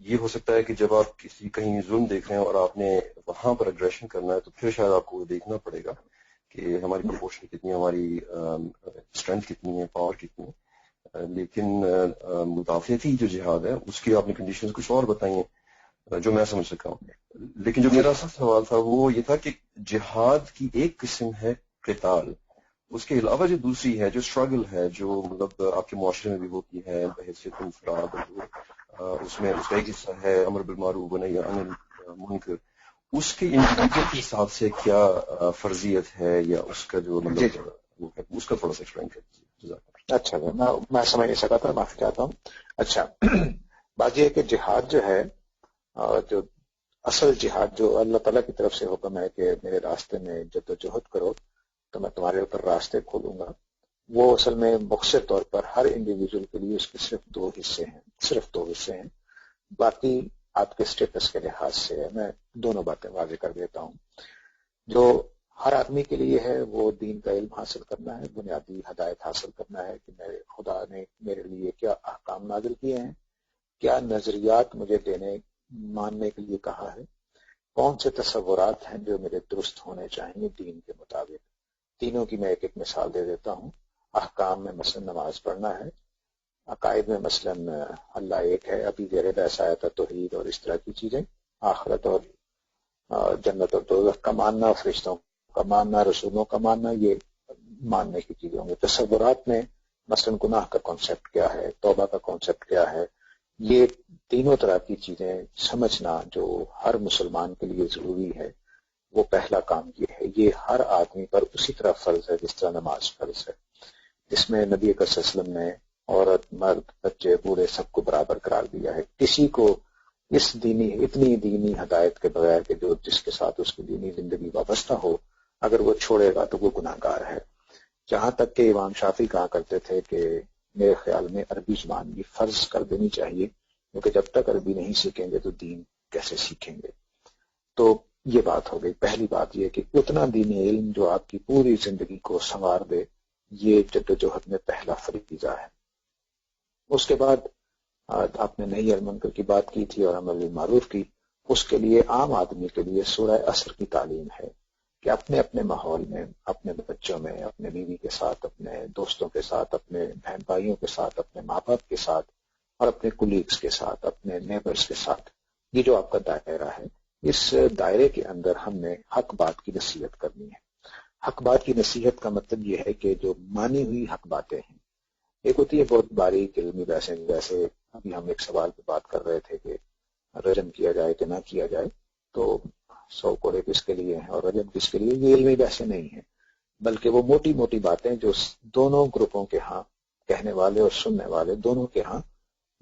یہ ہو سکتا ہے کہ جب آپ کسی کہیں ظلم دیکھ رہے ہیں اور آپ نے وہاں پر اگریشن کرنا ہے تو پھر شاید آپ کو دیکھنا پڑے گا کہ ہماری پروپورشن کتنی ہے، ہماری اسٹرینتھ کتنی ہے، پاور کتنی ہے. لیکن مدافعتی جو جہاد ہے اس کی آپ نے کنڈیشنز کچھ اور بتائی ہیں جو میں سمجھ سکا ہوں. لیکن جو میرا اصل سوال تھا وہ یہ تھا کہ جہاد کی ایک قسم ہے قتال، اس کے علاوہ جو دوسری ہے جو اسٹرگل ہے، جو مطلب آپ کے معاشرے میں بھی ہوتی ہے بحیثیت انفراد، اس میں اس کا ایک حصہ ہے امر بالمعروف ونہی عن المنکر. اس کے انڈیویجول کے حساب سے کیا فرضیت ہے یا اس کا جو مطلب وہ ہے اس کا تھوڑا سا ایکسپلین کر دیجیے. اچھا میں سمجھ نہیں سکا تھا، معافی چاہتا ہوں. اچھا بات یہ ہے کہ جہاد جو ہے، جو اصل جہاد جو اللہ تعالیٰ کی طرف سے حکم ہے کہ میرے راستے میں جدوجہد کرو تو میں تمہارے اوپر راستے کھولوں گا، وہ اصل میں مختصر طور پر ہر انڈیویجول کے لیے اس کے صرف 2 حصے ہیں، صرف 2 حصے ہیں. باقی آپ کے اسٹیٹس کے لحاظ سے ہے. میں دونوں باتیں واضح کر دیتا ہوں. جو ہر آدمی کے لیے ہے وہ دین کا علم حاصل کرنا ہے، بنیادی ہدایت حاصل کرنا ہے کہ میرے خدا نے میرے لیے کیا احکام نازل کیے ہیں، کیا نظریات مجھے ماننے کے لیے کہا ہے، کون سے تصورات ہیں جو میرے درست ہونے چاہیے دین کے مطابق. تینوں کی میں ایک مثال دے دیتا ہوں. احکام میں مثلا نماز پڑھنا ہے، عقائد میں مثلا اللہ ایک ہے، ابھی زیر بحث آیا تھا توحید اور اس طرح کی چیزیں، آخرت اور جنت اور دوزخ کا ماننا، فرشتوں کا ماننا، رسولوں کا ماننا، یہ ماننے کی چیزیں ہوں گی. تصورات میں مثلا گناہ کا کانسیپٹ کیا ہے، توبہ کا کانسیپٹ کیا ہے، یہ تینوں طرح کی چیزیں سمجھنا جو ہر مسلمان کے لیے ضروری ہے، وہ پہلا کام یہ ہے. یہ ہر آدمی پر اسی طرح فرض ہے جس طرح نماز فرض ہے. اس میں نبی اکرم صلی اللہ علیہ وسلم نے عورت، مرد، بچے، بوڑھے سب کو برابر قرار دیا ہے. کسی کو اتنی دینی ہدایت کے بغیر کہ جو جس کے ساتھ اس کی دینی زندگی وابستہ ہو، اگر وہ چھوڑے گا تو وہ گناہ گار ہے. جہاں تک کہ امام شافعی کہا کرتے تھے کہ میرے خیال میں عربی زبان بھی فرض کر دینی چاہیے، کیونکہ جب تک عربی نہیں سیکھیں گے تو دین کیسے سیکھیں گے. تو یہ بات ہو گئی. پہلی بات یہ کہ اتنا دینی علم جو آپ کی پوری زندگی کو سنوار دے، یہ جدوجہد میں پہلا فریضہ ہے. اس کے بعد آپ نے نہی عن المنکر کی بات کی تھی اور امر بالمعروف کی. اس کے لیے عام آدمی کے لیے سورہ عصر کی تعلیم ہے کہ اپنے اپنے ماحول میں، اپنے بچوں میں، اپنے بیوی کے ساتھ، اپنے دوستوں کے ساتھ، اپنے بہن بھائیوں کے ساتھ، اپنے ماں باپ کے ساتھ اور اپنے کولیگز کے ساتھ، اپنے نیبرز کے ساتھ، یہ جو آپ کا دائرہ ہے، اس دائرے کے اندر ہم نے حق بات کی نصیحت کرنی ہے. حق بات کی نصیحت کا مطلب یہ ہے کہ جو مانی ہوئی حق باتیں ہیں، ایک ہوتی ہے بہت باریک علمی بحثیں، جیسے ابھی ہم ایک سوال پہ بات کر رہے تھے کہ رجم کیا جائے کہ نہ کیا جائے، تو 100 کوڑے کس کے لیے ہیں اور رجم کس کے لیے، یہ علمی بحثیں نہیں ہیں، بلکہ وہ موٹی موٹی باتیں جو دونوں گروپوں کے ہاں، کہنے والے اور سننے والے دونوں کے ہاں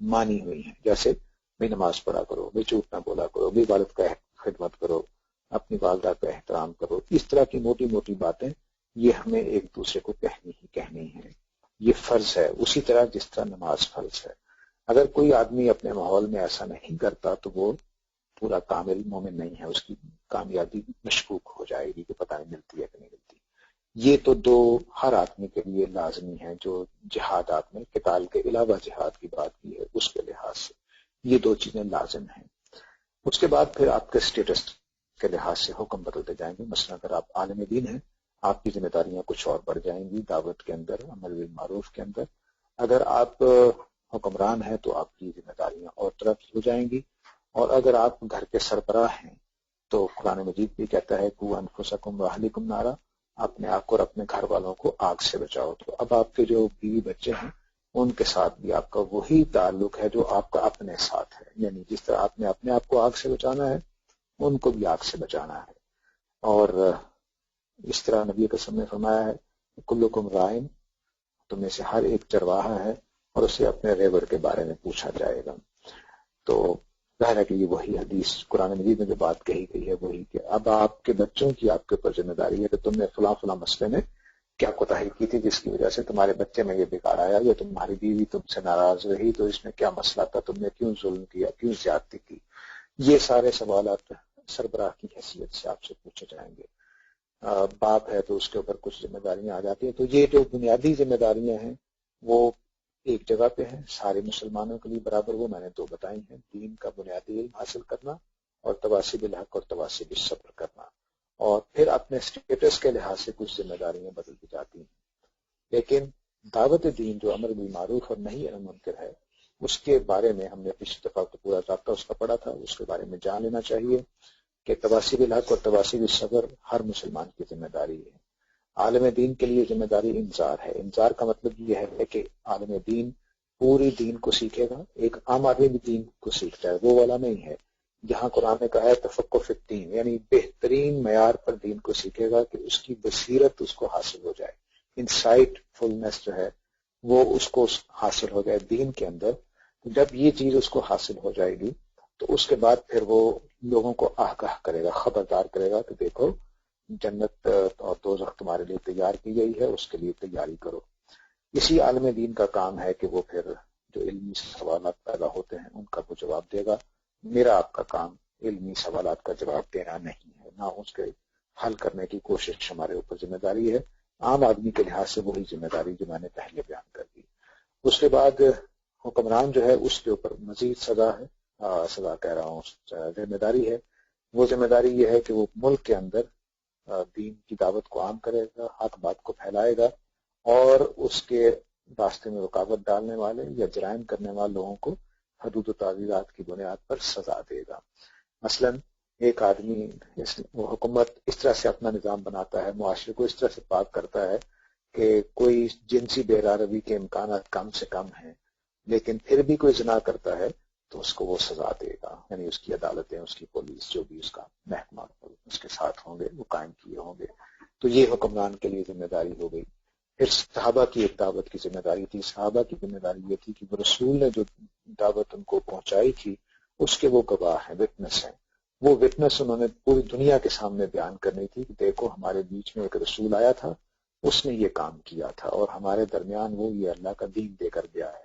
مانی ہوئی ہیں. جیسے بھی نماز پڑھا کرو، بھی جھوٹ نہ بولا کرو، بھی والد کا خدمت کرو، اپنی والدہ کا احترام کرو. اس طرح کی موٹی موٹی باتیں یہ ہمیں ایک دوسرے کو کہنی ہے. یہ فرض ہے، اسی طرح جس طرح نماز فرض ہے. اگر کوئی آدمی اپنے ماحول میں ایسا نہیں کرتا تو وہ پورا کامل مومن نہیں ہے، اس کی کامیابی مشکوک ہو جائے گی کہ پتہ نہیں ملتی ہے کہ نہیں ملتی. یہ تو دو ہر آدمی کے لیے لازمی ہیں. جو جہادات میں قتال کے علاوہ جہاد کی بات کی ہے اس کے لحاظ سے یہ دو چیزیں لازم ہیں. اس کے بعد پھر آپ کے اسٹیٹس کے لحاظ سے حکم بدلتے جائیں گے. مثلا اگر آپ عالم دین ہیں، آپ کی ذمہ داریاں کچھ اور بڑھ جائیں گی دعوت کے اندر، امر بالمعروف کے اندر. اگر آپ حکمران ہیں تو آپ کی ذمہ داریاں اور طرح کی ہو جائیں گی. اور اگر آپ گھر کے سربراہ ہیں تو قرآن مجید بھی کہتا ہے قوا انفسکم واہلیکم نارا، اپنے آپ کو اور اپنے گھر والوں کو آگ سے بچاؤ. تو اب آپ کے جو بیوی بچے ہیں ان کے ساتھ بھی آپ کا وہی تعلق ہے جو آپ کا اپنے ساتھ ہے. یعنی جس طرح آپ نے اپنے آپ کو آگ سے بچانا ہے، ان کو بھی آگ سے بچانا ہے. اور اس طرح نبی قسم نے فرمایا ہے کلکم رائن، تم میں سے ہر ایک چرواہا ہے اور اسے اپنے ریوڑ کے بارے میں پوچھا جائے گا. تو ظاہر ہے کہ یہ وہی حدیث قرآن مجید میں جو بات کہی گئی ہے وہی کہ اب آپ کے بچوں کی آپ کے اوپر ذمہ داری ہے کہ تم نے فلاں فلاں مسئلے میں کیا کوتاہی کی تھی جس کی وجہ سے تمہارے بچے میں یہ بگاڑ آیا، یا تمہاری بیوی تم سے ناراض رہی تو اس میں کیا مسئلہ تھا، تم نے کیوں ظلم کیا، کیوں زیادتی کی. یہ سارے سوالات سربراہ کی حیثیت سے آپ سے پوچھے جائیں گے. باپ ہے تو اس کے اوپر کچھ ذمہ داریاں آ جاتی ہیں. تو یہ جو بنیادی ذمہ داریاں ہیں وہ ایک جگہ پہ ہیں سارے مسلمانوں کے لیے برابر. وہ میں نے دو بتائی ہیں، دین کا بنیادی علم حاصل کرنا اور تواصی بالحق اور تواصی بالصبر کرنا. اور پھر اپنے اسٹیٹس کے لحاظ سے کچھ ذمہ داریاں بدلتی جاتی ہیں. لیکن دعوت دین جو امر بالمعروف اور نہی عن المنکر ہے، اس کے بارے میں ہم نے پچھلی دفعہ تو پورا ضابطہ اس کا پڑھا تھا، اس کے بارے میں جان لینا چاہیے کہ تواصی بالحق اور تواصی بالصبر ہر مسلمان کی ذمہ داری ہے. عالم دین کے لیے ذمہ داری انذار ہے. انذار کا مطلب یہ ہے کہ عالم دین پوری دین کو سیکھے گا. ایک عام آدمی بھی دین کو سیکھتا ہے، وہ والا نہیں ہے. جہاں قرآن نے کہا ہے تفقہ فی الدین، یعنی بہترین معیار پر دین کو سیکھے گا کہ اس کی بصیرت اس کو حاصل ہو جائے، انسائٹ فلنس جو ہے وہ اس کو حاصل ہو جائے دین کے اندر. جب یہ چیز اس کو حاصل ہو جائے گی تو اس کے بعد پھر وہ لوگوں کو آگاہ کرے گا، خبردار کرے گا کہ دیکھو جنت اور دوزخ تمہارے لیے تیار کی گئی ہے، اس کے لیے تیاری کرو. اسی عالم دین کا کام ہے کہ وہ پھر جو علمی سوالات پیدا ہوتے ہیں ان کا وہ جواب دے گا. میرا آپ کا کام علمی سوالات کا جواب دینا نہیں ہے، نہ اس کے حل کرنے کی کوشش ہمارے اوپر ذمہ داری ہے. عام آدمی کے لحاظ سے وہی ذمہ داری جو میں نے پہلے بیان کر دی. اس کے بعد حکمران جو ہے اس کے اوپر مزید سزا کہہ رہا ہوں ذمہ داری ہے. وہ ذمہ داری یہ ہے کہ وہ ملک کے اندر دین کی دعوت کو عام کرے گا، حق بات کو پھیلائے گا اور اس کے راستے میں رکاوٹ ڈالنے والے یا جرائم کرنے والے لوگوں کو حدود و تعزیرات کی بنیاد پر سزا دے گا. مثلا ایک آدمی وہ حکومت اس طرح سے اپنا نظام بناتا ہے، معاشرے کو اس طرح سے پاک کرتا ہے کہ کوئی جنسی بے روی کے امکانات کم سے کم ہیں، لیکن پھر بھی کوئی زنا کرتا ہے تو اس کو وہ سزا دے گا. یعنی اس کی عدالتیں، اس کی پولیس، جو بھی اس کا محکمہ اس کے ساتھ ہوں گے وہ قائم کیے ہوں گے. تو یہ حکمران کے لیے ذمہ داری ہو گئی. پھر صحابہ کی ایک دعوت کی ذمہ داری تھی. صحابہ کی ذمہ داری یہ تھی کہ وہ رسول نے جو دعوت ان کو پہنچائی تھی اس کے وہ گواہ ہیں، وٹنس ہیں. وہ وٹنس انہوں نے پوری دنیا کے سامنے بیان کرنی تھی کہ دیکھو ہمارے بیچ میں ایک رسول آیا تھا، اس نے یہ کام کیا تھا اور ہمارے درمیان وہ یہ اللہ کا دین دے کر گیا ہے.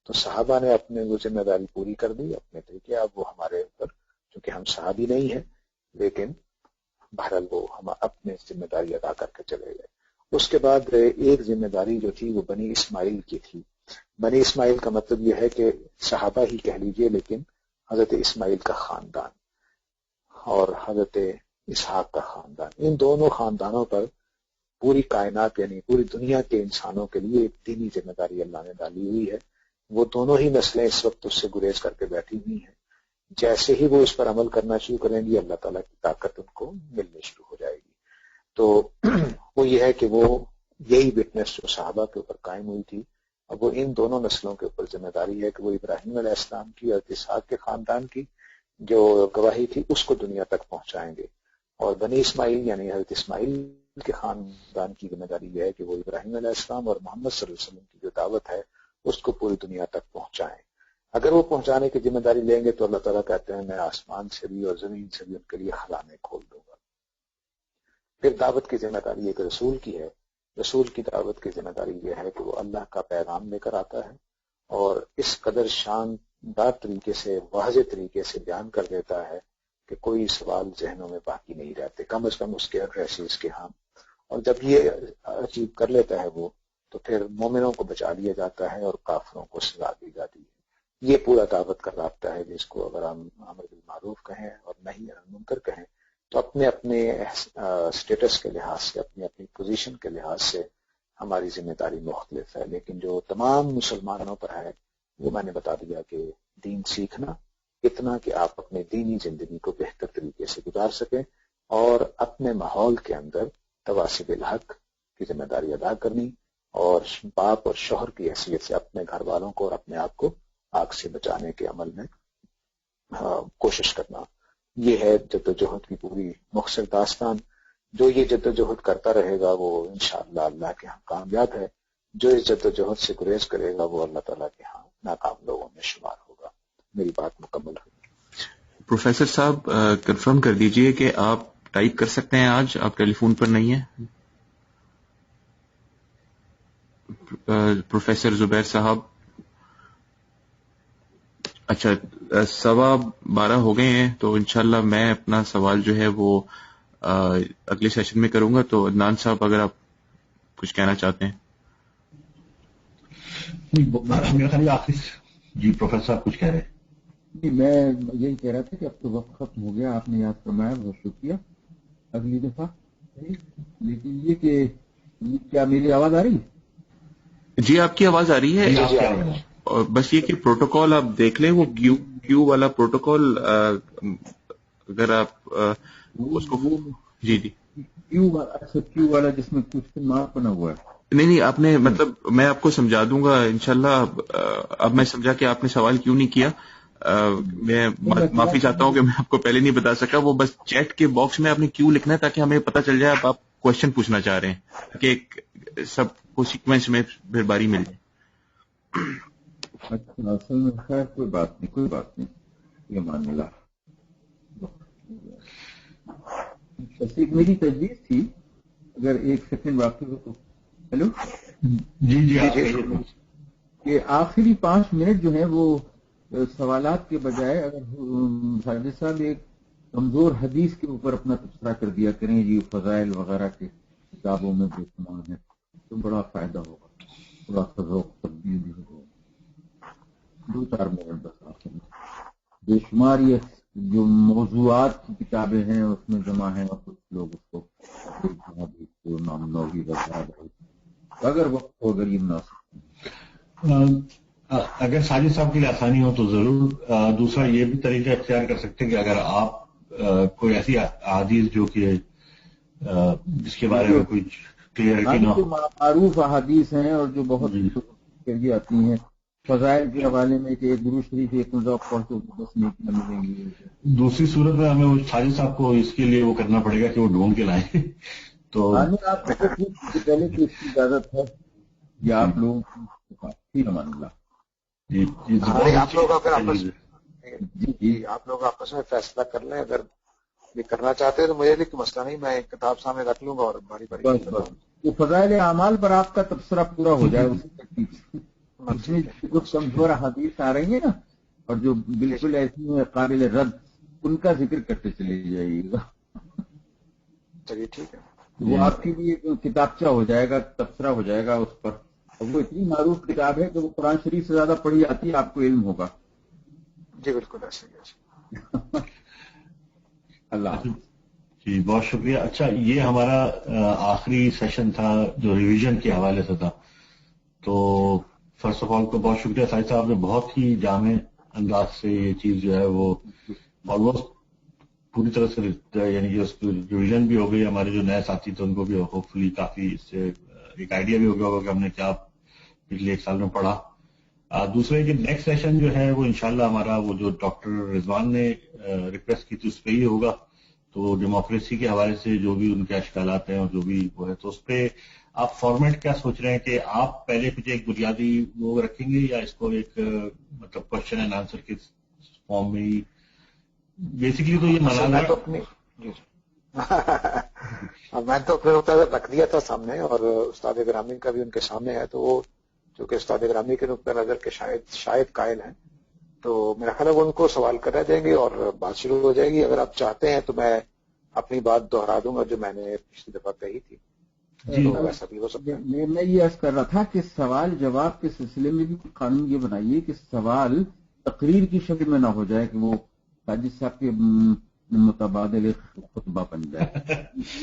تو صحابہ نے اپنے وہ ذمہ داری پوری کر دی اپنے طریقے. اب وہ ہمارے اوپر، چونکہ ہم صحابی نہیں ہیں لیکن بہرحال وہ ہم اپنے ذمہ داری ادا کر کے چلے گئے. اس کے بعد ایک ذمہ داری جو تھی وہ بنی اسماعیل کی تھی. بنی اسماعیل کا مطلب یہ ہے کہ صحابہ ہی کہہ لیجئے، لیکن حضرت اسماعیل کا خاندان اور حضرت اسحاق کا خاندان، ان دونوں خاندانوں پر پوری کائنات یعنی پوری دنیا کے انسانوں کے لیے ایک دینی ذمہ داری اللہ نے ڈالی ہوئی ہے. وہ دونوں ہی نسلیں اس وقت اس سے گریز کر کے بیٹھی ہوئی ہیں. جیسے ہی وہ اس پر عمل کرنا شروع کریں گی اللہ تعالیٰ کی طاقت ان کو ملنے شروع ہو جائے گی. تو وہ یہ ہے کہ وہ یہی وٹنس جو صحابہ کے اوپر قائم ہوئی تھی، اب وہ ان دونوں نسلوں کے اوپر ذمہ داری ہے کہ وہ ابراہیم علیہ السلام کی اور اسحاق کے خاندان کی جو گواہی تھی اس کو دنیا تک پہنچائیں گے. اور بنی اسماعیل یعنی حضرت اسماعیل کے خاندان کی ذمہ داری یہ ہے کہ وہ ابراہیم علیہ السلام اور محمد صلی اللہ علیہ وسلم کی جو دعوت ہے اس کو پوری دنیا تک پہنچائیں. اگر وہ پہنچانے کی ذمہ داری لیں گے تو اللہ تعالیٰ کہتے ہیں میں آسمان سے بھی اور زمین سے بھی ان کے لیے خزانے کھول دوں گا. پھر دعوت کی ذمہ داری ایک رسول کی ہے. رسول کی دعوت کی ذمہ داری یہ ہے کہ وہ اللہ کا پیغام لے کر آتا ہے اور اس قدر شاندار طریقے سے واضح طریقے سے بیان کر دیتا ہے کہ کوئی سوال ذہنوں میں باقی نہیں رہتے، کم از کم اس کے ایڈریسز کے ہم. اور جب یہ اچیو کر لیتا ہے وہ تو پھر مومنوں کو بچا لیا جاتا ہے اور کافروں کو سزا دی جاتی ہے. یہ پورا دعوت کا رابطہ ہے جس کو اگر ہم امر بالمعروف کہیں اور نہی عن المنکر کہیں تو اپنے اپنے اسٹیٹس کے لحاظ سے اپنی اپنی پوزیشن کے لحاظ سے ہماری ذمہ داری مختلف ہے. لیکن جو تمام مسلمانوں پر ہے وہ میں نے بتا دیا کہ دین سیکھنا اتنا کہ آپ اپنے دینی زندگی کو بہتر طریقے سے گزار سکیں اور اپنے ماحول کے اندر تواسب الحق کی ذمہ داری ادا کرنی اور باپ اور شوہر کی حیثیت سے اپنے گھر والوں کو اور اپنے آپ کو آگ سے بچانے کے عمل میں کوشش کرنا. یہ ہے جدوجہد کی پوری مختصر داستان. جو یہ جدوجہد کرتا رہے گا وہ انشاءاللہ اللہ کے ہاں کامیاب ہے. جو اس جدوجہد سے گریز کرے گا وہ اللہ تعالیٰ کے ہاں ناکام لوگوں میں شمار ہوگا. میری بات مکمل ہے. پروفیسر صاحب کنفرم کر دیجئے کہ آپ ٹائپ کر سکتے ہیں. آج آپ ٹیلی فون پر نہیں ہیں. پروفیسر زبیر صاحب اچھا 12:15 ہو گئے ہیں تو انشاءاللہ میں اپنا سوال جو ہے وہ اگلے سیشن میں کروں گا. تو عدنان صاحب اگر آپ کچھ کہنا چاہتے ہیں. میرا خیال آخر جی پروفیسر صاحب کچھ کہہ رہے ہیں. میں یہی کہہ رہا تھا کہ اب تو وقت ختم ہو گیا. آپ نے یاد فرمایا، بہت شکریہ. اگلی دفعہ لیکن یہ کہ کیا میری آواز آ رہی ہے؟ جی آپ کی آواز آ رہی ہے. اور بس یہ کہ پروٹوکول آپ دیکھ لیں، وہ کیو والا پروٹوکول اگر آپ اس کو جی کیو والا جس میں کوشچن مارک بنا ہوا ہے. نہیں آپ نے مطلب میں آپ کو سمجھا دوں گا انشاءاللہ. اب میں سمجھا کہ آپ نے سوال کیوں نہیں کیا. میں معافی چاہتا ہوں کہ میں آپ کو پہلے نہیں بتا سکا. وہ بس چیٹ کے باکس میں آپ نے کیوں لکھنا ہے تاکہ ہمیں پتہ چل جائے آپ کوشچن پوچھنا چاہ رہے ہیں کہ سب کو سیکوینس میں پھر باری مل جائے. اچھا اصل میں خیر کوئی بات نہیں. یہ مان اللہ. میری تجویز تھی اگر 1 سیکنڈ باقی ہو تو. ہیلو جی کہ آخری 5 منٹ جو ہیں وہ سوالات کے بجائے اگر ساجد صاحب ایک کمزور حدیث کے اوپر اپنا تبصرہ کر دیا کریں جی فضائل وغیرہ کے کتابوں میں بے شمار ہے تو بڑا فائدہ ہوگا. تھوڑا سا ذوق تبدیل بھی ہوگا. 2-4 منٹ بس آخر میں. بے شمار یہ جو موضوعات کی کتابیں ہیں اس میں جمع ہیں اور کچھ لوگ اس کو امام نووی وغیرہ اگر وقت ہو اگر یہ مناسب اگر ساجد صاحب کے لیے آسانی ہو تو ضرور. دوسرا یہ بھی طریقہ اختیار کر سکتے ہیں کہ اگر آپ کوئی ایسی احادیث جو کہ جس کے بارے میں کوئی کلیئرٹی نہ ہو، معروف احادیث ہیں اور جو بہت آتی ہیں فضائل کے حوالے میں کہ ایک درود شریف ایک مذاق پڑھتے بس نیکیاں ملیں گی. دوسری صورت میں ہمیں ساجد صاحب کو اس کے لیے وہ کرنا پڑے گا کہ وہ ڈھونڈ کے لائیں. تو آپ کو پہلے کی اس کی اجازت ہے یا آپ لوگ امان اللہ آپ لوگ اگر آپ لوگ آپس میں فیصلہ کر لیں. اگر یہ کرنا چاہتے ہیں تو مجھے بھی کوئی مسئلہ نہیں. میں ایک کتاب سامنے رکھ لوں گا اور باری وہ فضائل اعمال پر آپ کا تبصرہ پورا ہو جائے. اس میں کچھ کمزور حدیث آ رہی ہیں نا اور جو بالکل ایسی ہیں قابل رد ان کا ذکر کرتے چلے جائیے گا. چلیے ٹھیک ہے. وہ آپ کے لیے کتابچہ ہو جائے گا, تبصرہ ہو جائے گا اس پر. وہ اتنی معروف کتاب ہے کہ وہ قرآن شریف سے زیادہ پڑھی جاتی ہے, آپ کو علم ہوگا. جی بالکل ایسے ہی. اللہ جی بہت شکریہ. اچھا, یہ ہمارا آخری سیشن تھا جو ریویژن کے حوالے سے تھا. تو فرسٹ آف آل تو بہت شکریہ ساجد صاحب نے بہت ہی جامع انداز سے یہ چیز جو ہے وہ آلموسٹ پوری طرح سے یعنی کہ اس کی ریویژن بھی ہو گئی. ہمارے جو نئے ساتھی تھے ان کو بھی ہوپ فلی کافی اس سے ایک آئیڈیا بھی ہو گیا ہوگا کہ ہم نے کیا پچھلے ایک سال میں پڑھا. دوسرے کہ نیکسٹ سیشن جو ہے وہ انشاءاللہ ہمارا وہ جو ڈاکٹر رضوان نے ریکویسٹ کی تھی اس پہ ہی ہوگا. تو ڈیموکریسی کے حوالے سے جو بھی ان کے اشکالات ہیں اور جو بھی وہ ہے, تو اس پہ آپ فارمیٹ کیا سوچ رہے ہیں کہ آپ پہلے کچھ ایک بنیادی وہ رکھیں گے یا اس کو ایک مطلب کوشچن اینڈ آنسر کے فارم میں ہی بیسکلی تو یہ میں تو اپنی میں تو اپنے نقطہ نظر رکھ دیا تھا سامنے, اور استاد گرامی کا بھی ان کے سامنے ہے. تو وہ چونکہ استاد گرامی کے نقطہ نظر کے شاید قائل ہیں, تو میرا خیال ہے وہ ان کو سوال کر دیں گے اور بات شروع ہو جائے گی. اگر آپ چاہتے ہیں تو میں اپنی بات دوہرا دوں گا جو میں نے پچھلی دفعہ کہی تھی. جی, تو ویسا بھی ہو سکتا ہے. میں یہ عرض کر رہا تھا کہ سوال جواب کے سلسلے میں بھی قانون یہ بنائیے کہ سوال تقریر کی شکل میں نہ ہو جائے کہ وہ ساجد صاحب کے متبادل خطبہ بن جائے.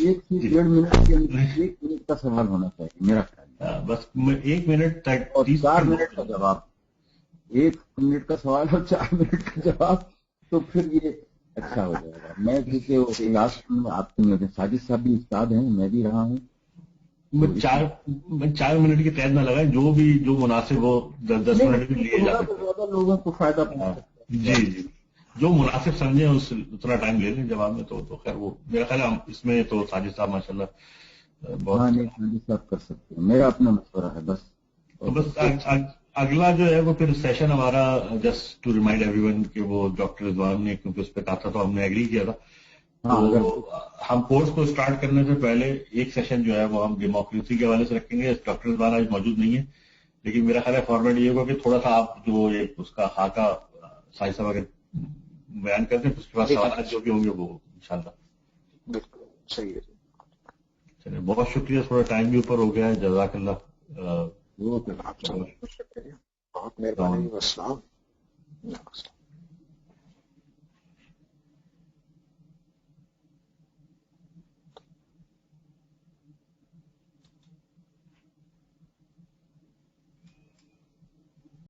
1 سے 1.5 منٹ کے اندر 1 منٹ کا سوال ہونا چاہیے میرا خیال ہے. بس 1 منٹ اور 4 منٹ کا جواب. 1 منٹ کا سوال اور 4 منٹ کا جواب, تو پھر یہ اچھا ہو جائے گا. میں کیونکہ لاسٹ میں آپ ساجد صاحب بھی استاد ہیں, میں بھی رہا ہوں. 4 منٹ کی قید نہ لگائیں, جو مناسب ہو 10 منٹ بھی لیے جا سکتے. زیادہ لوگوں کو فائدہ پہنچ سکتا ہے. جی, جو مناسب سمجھیں اتنا ٹائم لے لیں جواب میں. تو خیر وہ میرا خیال ہے اس میں تو ساجد صاحب ماشاء اللہ بہت ساجد صاحب کر سکتے ہیں. میرا اپنا مشورہ ہے بس. تو بس اگلا جو ہے وہ پھر سیشن ہمارا just to remind everyone کہ وہ ڈاکٹر رضوان نے کیونکہ اس پہ کہا تھا تو ہم نے ایگری کیا تھا. تو ہم کورس کو اسٹارٹ کرنے سے پہلے ایک سیشن جو ہے وہ ہم ڈیموکریسی کے حوالے سے رکھیں گے. ڈاکٹر رضوان آج موجود نہیں ہے, لیکن میرا خیال ہے فارمیٹ یہ ہوگا کہ تھوڑا سا آپ جو ایک اس کا خاکہ ساجد صاحب اگر بیان کرتے ہیں, اس کے بعد سوالات جو بھی ہوں گے وہ انشاءاللہ. بالکل صحیح ہے. چلیے بہت شکریہ, تھوڑا ٹائم بھی اوپر ہو گیا ہے. جزاک اللہ. بہت مہربانی. السلام.